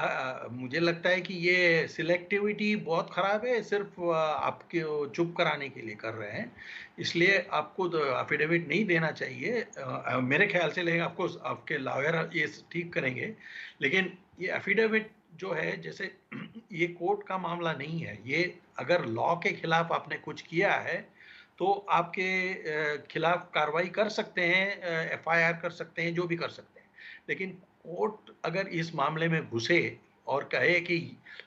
[SPEAKER 3] मुझे लगता है कि ये सिलेक्टिविटी बहुत ख़राब है, सिर्फ आपके चुप कराने के लिए कर रहे हैं। इसलिए आपको तो एफिडेविट नहीं देना चाहिए मेरे ख्याल से, लेकिन आपको आपके लॉयर ये ठीक करेंगे। लेकिन ये एफिडेविट जो है, जैसे ये कोर्ट का मामला नहीं है, ये अगर लॉ के खिलाफ आपने कुछ किया है तो आपके खिलाफ कार्रवाई कर सकते हैं, एफआईआर कर सकते हैं, जो भी कर सकते हैं। लेकिन कोर्ट अगर इस मामले में घुसे और कहे कि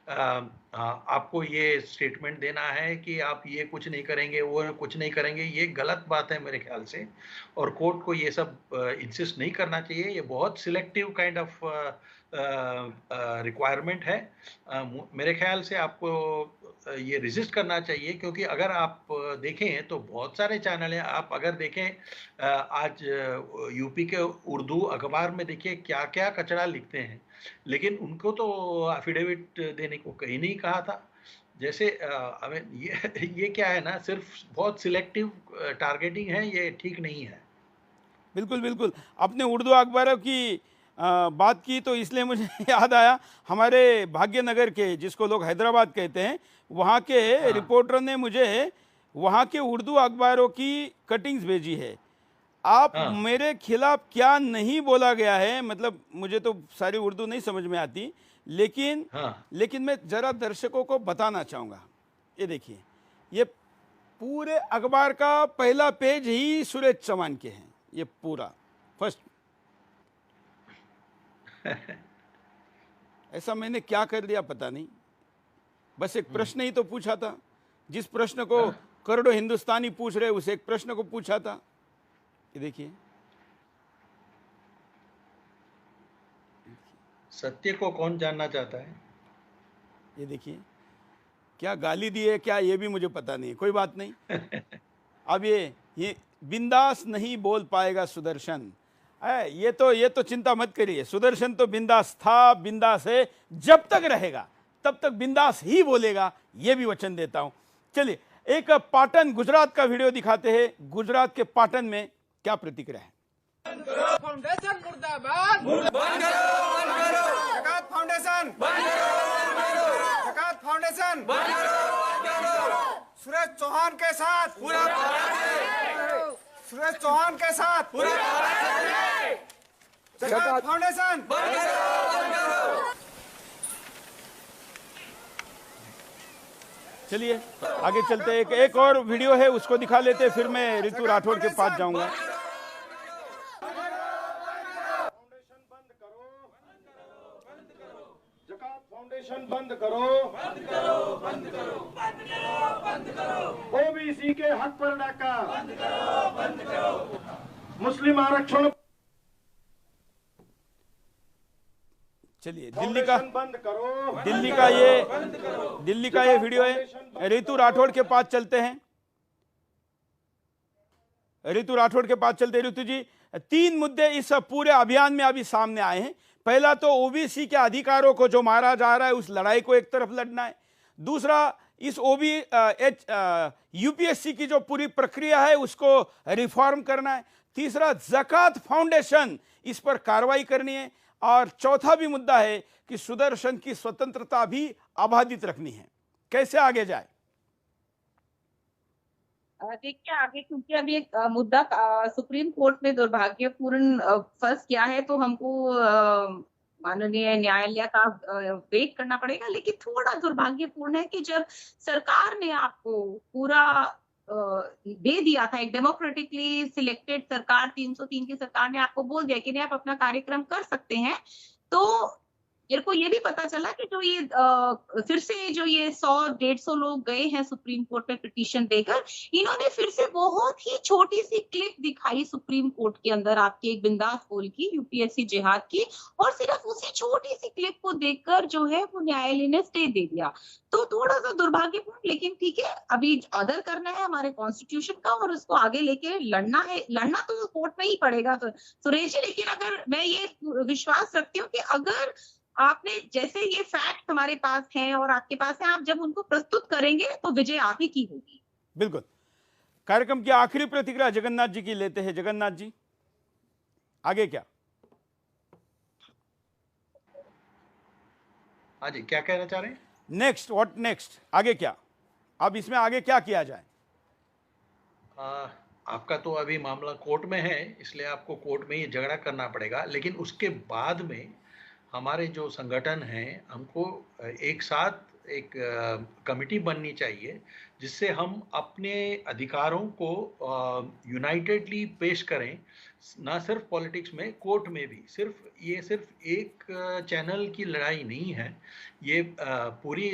[SPEAKER 3] आपको ये स्टेटमेंट देना है कि आप ये कुछ नहीं करेंगे, वो कुछ नहीं करेंगे, ये गलत बात है मेरे ख्याल से। और कोर्ट को ये सब इंसिस्ट नहीं करना चाहिए। ये बहुत सिलेक्टिव काइंड ऑफ रिक्वायरमेंट है। मेरे ख्याल से आपको ये रेजिस्ट करना चाहिए, क्योंकि अगर आप देखें तो बहुत सारे चैनल हैं। आप अगर देखें आज यूपी के उर्दू अखबार में देखिए क्या क्या कचरा लिखते हैं, लेकिन उनको तो एफिडेविट देने को कहीं नहीं कहा था। जैसे ये क्या है ना, सिर्फ बहुत सिलेक्टिव टारगेटिंग है, ये ठीक नहीं है।
[SPEAKER 1] बिल्कुल बिल्कुल, आपने उर्दू अखबारों की बात की तो इसलिए मुझे याद आया, हमारे भाग्यनगर के, जिसको लोग हैदराबाद कहते हैं, वहाँ के रिपोर्टर ने मुझे वहाँ के उर्दू अखबारों की कटिंग्स भेजी है। आप मेरे खिलाफ क्या नहीं बोला गया है, मतलब मुझे तो सारी उर्दू नहीं समझ में आती, लेकिन मैं जरा दर्शकों को बताना चाहूँगा। ये देखिए, ये पूरे अखबार का पहला पेज ही सुरेश चौहान के हैं, ये पूरा फर्स्ट। ऐसा मैंने क्या कर दिया पता नहीं, बस एक प्रश्न ही तो पूछा था, जिस प्रश्न को करोड़ों हिंदुस्तानी पूछ रहे उस एक प्रश्न को पूछा था। ये देखिए,
[SPEAKER 3] सत्य को कौन जानना चाहता है।
[SPEAKER 1] ये देखिए, क्या गाली दी है क्या, ये भी मुझे पता नहीं, कोई बात नहीं। अब ये बिंदास नहीं बोल पाएगा सुदर्शन, ये तो चिंता मत करिए, सुदर्शन तो बिंदास था, बिंदास है, जब तक रहेगा तब तक बिंदास ही बोलेगा, ये भी वचन देता हूं। चलिए एक पाटन गुजरात का वीडियो दिखाते हैं, गुजरात के पाटन में क्या प्रतिक्रिया है।
[SPEAKER 15] फाउंडेशन मुर्दाबाद, जकात फाउंडेशन, जकात फाउंडेशन, सुरेश चौहान के साथ पूरा
[SPEAKER 17] सुरेश चौहान के साथ पूरे जकात फाउंडेशन बंद करो।
[SPEAKER 1] चलिए आगे चलते, एक और वीडियो है उसको दिखा लेते, फिर मैं ऋतु राठौड़ के पास जाऊंगा।
[SPEAKER 18] फाउंडेशन बंद करो, बंद करो, बंद करो, बंद करो, बंद करो। ओबीसी के हक पर डाका बंद करो, बंद करो। मुस्लिम आरक्षण।
[SPEAKER 1] चलिए दिल्ली का
[SPEAKER 18] बंद करो,
[SPEAKER 1] दिल्ली का ये वीडियो है। ऋतु राठौड़ के पास चलते हैं, ऋतु राठौड़ के पास चलते। ऋतु जी, 3 मुद्दे इस पूरे अभियान में अभी सामने आए हैं। पहला तो ओबीसी के अधिकारों को जो मारा जा रहा है उस लड़ाई को एक तरफ लड़ना है। दूसरा, इस यूपीएससी की जो पूरी प्रक्रिया है उसको रिफॉर्म करना है। तीसरा, ज़कात फाउंडेशन, इस पर कार्रवाई करनी है। और चौथा भी मुद्दा है कि सुदर्शन की स्वतंत्रता भी अबाधित रखनी है। कैसे आगे जाए?
[SPEAKER 4] देखिए आगे, क्योंकि अभी एक मुद्दा सुप्रीम कोर्ट में दुर्भाग्यपूर्ण फंस गया है, तो हमको माननीय न्यायालय का वेट करना पड़ेगा। लेकिन थोड़ा दुर्भाग्यपूर्ण है कि जब सरकार ने आपको पूरा दे दिया था, एक डेमोक्रेटिकली सिलेक्टेड सरकार, 303 की सरकार ने आपको बोल दिया कि नहीं आप अपना कार्यक्रम कर सकते हैं, तो मेरे को ये भी पता चला कि जो ये फिर से जो ये 100-150 लोग गए हैं सुप्रीम कोर्ट में पिटीशन देकर, इन्होंने फिर से बहुत ही छोटी सी क्लिप दिखाई सुप्रीम कोर्ट के अंदर आपकी एक बिंदास बोल की, यूपीएससी जिहाद की, और सिर्फ उसी छोटी सी क्लिप को देखकर जो है वो न्यायालय ने स्टे दे दिया। तो थोड़ा सा दुर्भाग्यपूर्ण, लेकिन ठीक है, अभी ऑर्डर करना है हमारे कॉन्स्टिट्यूशन का और उसको आगे लेके लड़ना है। लड़ना तो कोर्ट में ही पड़ेगा तो सुरेश जी, लेकिन अगर मैं ये विश्वास रखती हूँ कि अगर आपने जैसे ये फैक्ट हमारे पास हैं और आपके पास है, आप जब उनको प्रस्तुत करेंगे तो विजय आप ही की होगी।
[SPEAKER 1] बिल्कुल। कार्यक्रम की आखिरी प्रतिक्रिया जगन्नाथ जी की लेते हैं। जगन्नाथ जी, आगे क्या?
[SPEAKER 3] हाँ जी, क्या कहना चाह रहे हैं?
[SPEAKER 1] Next, what next? आगे क्या? अब इसमें आगे क्या किया जाए?
[SPEAKER 3] आपका तो अभी मामला कोर्ट में है, इसलिए आपको कोर्ट में ये झगड़ा करना पड़ेगा। लेकिन उसके बाद में हमारे जो संगठन हैं, हमको एक साथ एक कमिटी बननी चाहिए जिससे हम अपने अधिकारों को यूनाइटेडली पेश करें, ना सिर्फ पॉलिटिक्स में, कोर्ट में भी। ये सिर्फ एक चैनल की लड़ाई नहीं है, ये पूरी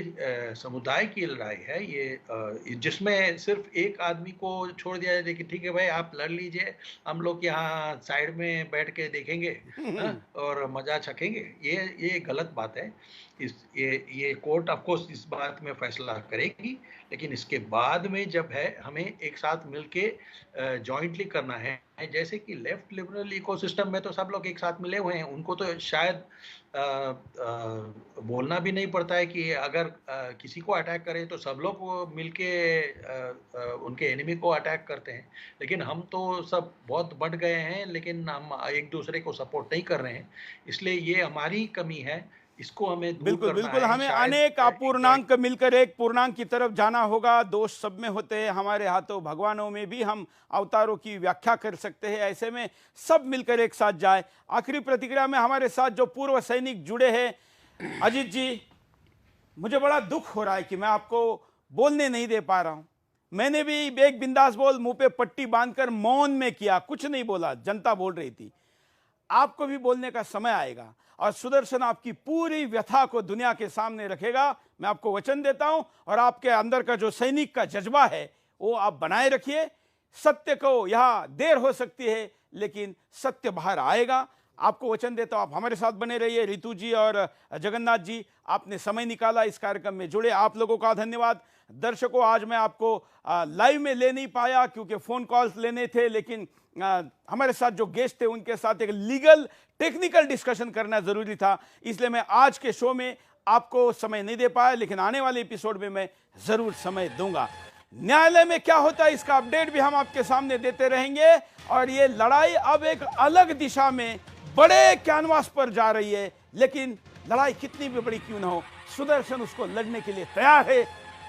[SPEAKER 3] समुदाय की लड़ाई है। ये जिसमें सिर्फ एक आदमी को छोड़ दिया जाए कि ठीक है भाई आप लड़ लीजिए, हम लोग यहाँ साइड में बैठ के देखेंगे और मजा चखेंगे, ये गलत बात है। ये कोर्ट ऑफ कोर्स इस बात में फैसला करेगी, लेकिन इसके बाद में जब है हमें एक साथ मिलके जॉइंटली करना है। जैसे कि लेफ्ट लिबरल इकोसिस्टम में तो सब लोग एक साथ मिले हुए हैं, उनको तो शायद बोलना भी नहीं पड़ता है कि अगर किसी को अटैक करें तो सब लोग मिलके उनके एनिमी को अटैक करते हैं। लेकिन हम तो सब बहुत बढ़ गए हैं, लेकिन हम एक दूसरे को सपोर्ट नहीं कर रहे हैं, इसलिए ये हमारी कमी है, इसको हमें दूर
[SPEAKER 1] बिल्कुल
[SPEAKER 3] करना
[SPEAKER 1] बिल्कुल
[SPEAKER 3] है।
[SPEAKER 1] हमें अनेक अपूर्णांक मिलकर एक पूर्णांक की तरफ जाना होगा। दोष सब में होते हैं, हमारे हाथों भगवानों में भी हम अवतारों की व्याख्या कर सकते हैं। ऐसे में सब मिलकर एक साथ जाए। आखिरी प्रतिक्रिया में हमारे साथ जो पूर्व सैनिक जुड़े हैं, अजीत जी, मुझे बड़ा दुख हो रहा है कि मैं आपको बोलने नहीं दे पा रहा हूं। मैंने भी एक बिंदास बोल मुंह पे पट्टी बांधकर मौन में किया, कुछ नहीं बोला, जनता बोल रही थी। आपको भी बोलने का समय आएगा और सुदर्शन आपकी पूरी व्यथा को दुनिया के सामने रखेगा। मैं आपको वचन देता हूं, और आपके अंदर का जो सैनिक का जज्बा है वो आप बनाए रखिए। सत्य को, यहां देर हो सकती है लेकिन सत्य बाहर आएगा। आपको वचन देता हूं, आप हमारे साथ बने रहिए। ऋतु जी और जगन्नाथ जी, आपने समय निकाला इस कार्यक्रम में जुड़े, आप लोगों का धन्यवाद। दर्शकों, आज मैं आपको लाइव में ले नहीं पाया क्योंकि फोन कॉल्स लेने थे, लेकिन हमारे साथ जो गेस्ट थे उनके साथ एक लीगल टेक्निकल डिस्कशन करना जरूरी था, इसलिए मैं आज के शो में आपको समय नहीं दे पाया, लेकिन आने वाले एपिसोड में मैं जरूर समय दूंगा। न्यायालय में क्या होता है इसका अपडेट भी हम आपके सामने देते रहेंगे, और ये लड़ाई अब एक अलग दिशा में बड़े कैनवास पर जा रही है, लेकिन लड़ाई कितनी भी बड़ी क्यों ना हो, सुदर्शन उसको लड़ने के लिए तैयार है,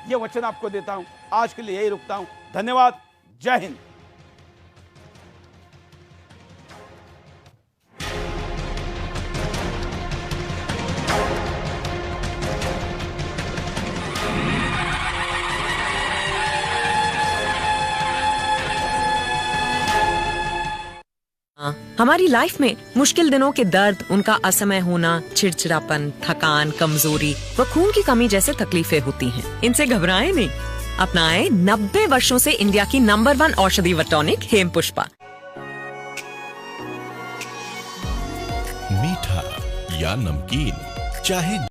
[SPEAKER 1] ये वचन आपको देता हूं। आज के लिए यही रुकता हूं, धन्यवाद, जय हिंद।
[SPEAKER 19] हमारी लाइफ में मुश्किल दिनों के दर्द, उनका असमय होना, चिड़चिड़ापन, थकान, कमजोरी व खून की कमी जैसे तकलीफें होती हैं। इनसे घबराएं नहीं, अपनाएं 90 वर्षों से इंडिया की नंबर 1 औषधि व टॉनिक हेमपुष्पा।
[SPEAKER 20] मीठा या नमकीन, चाहे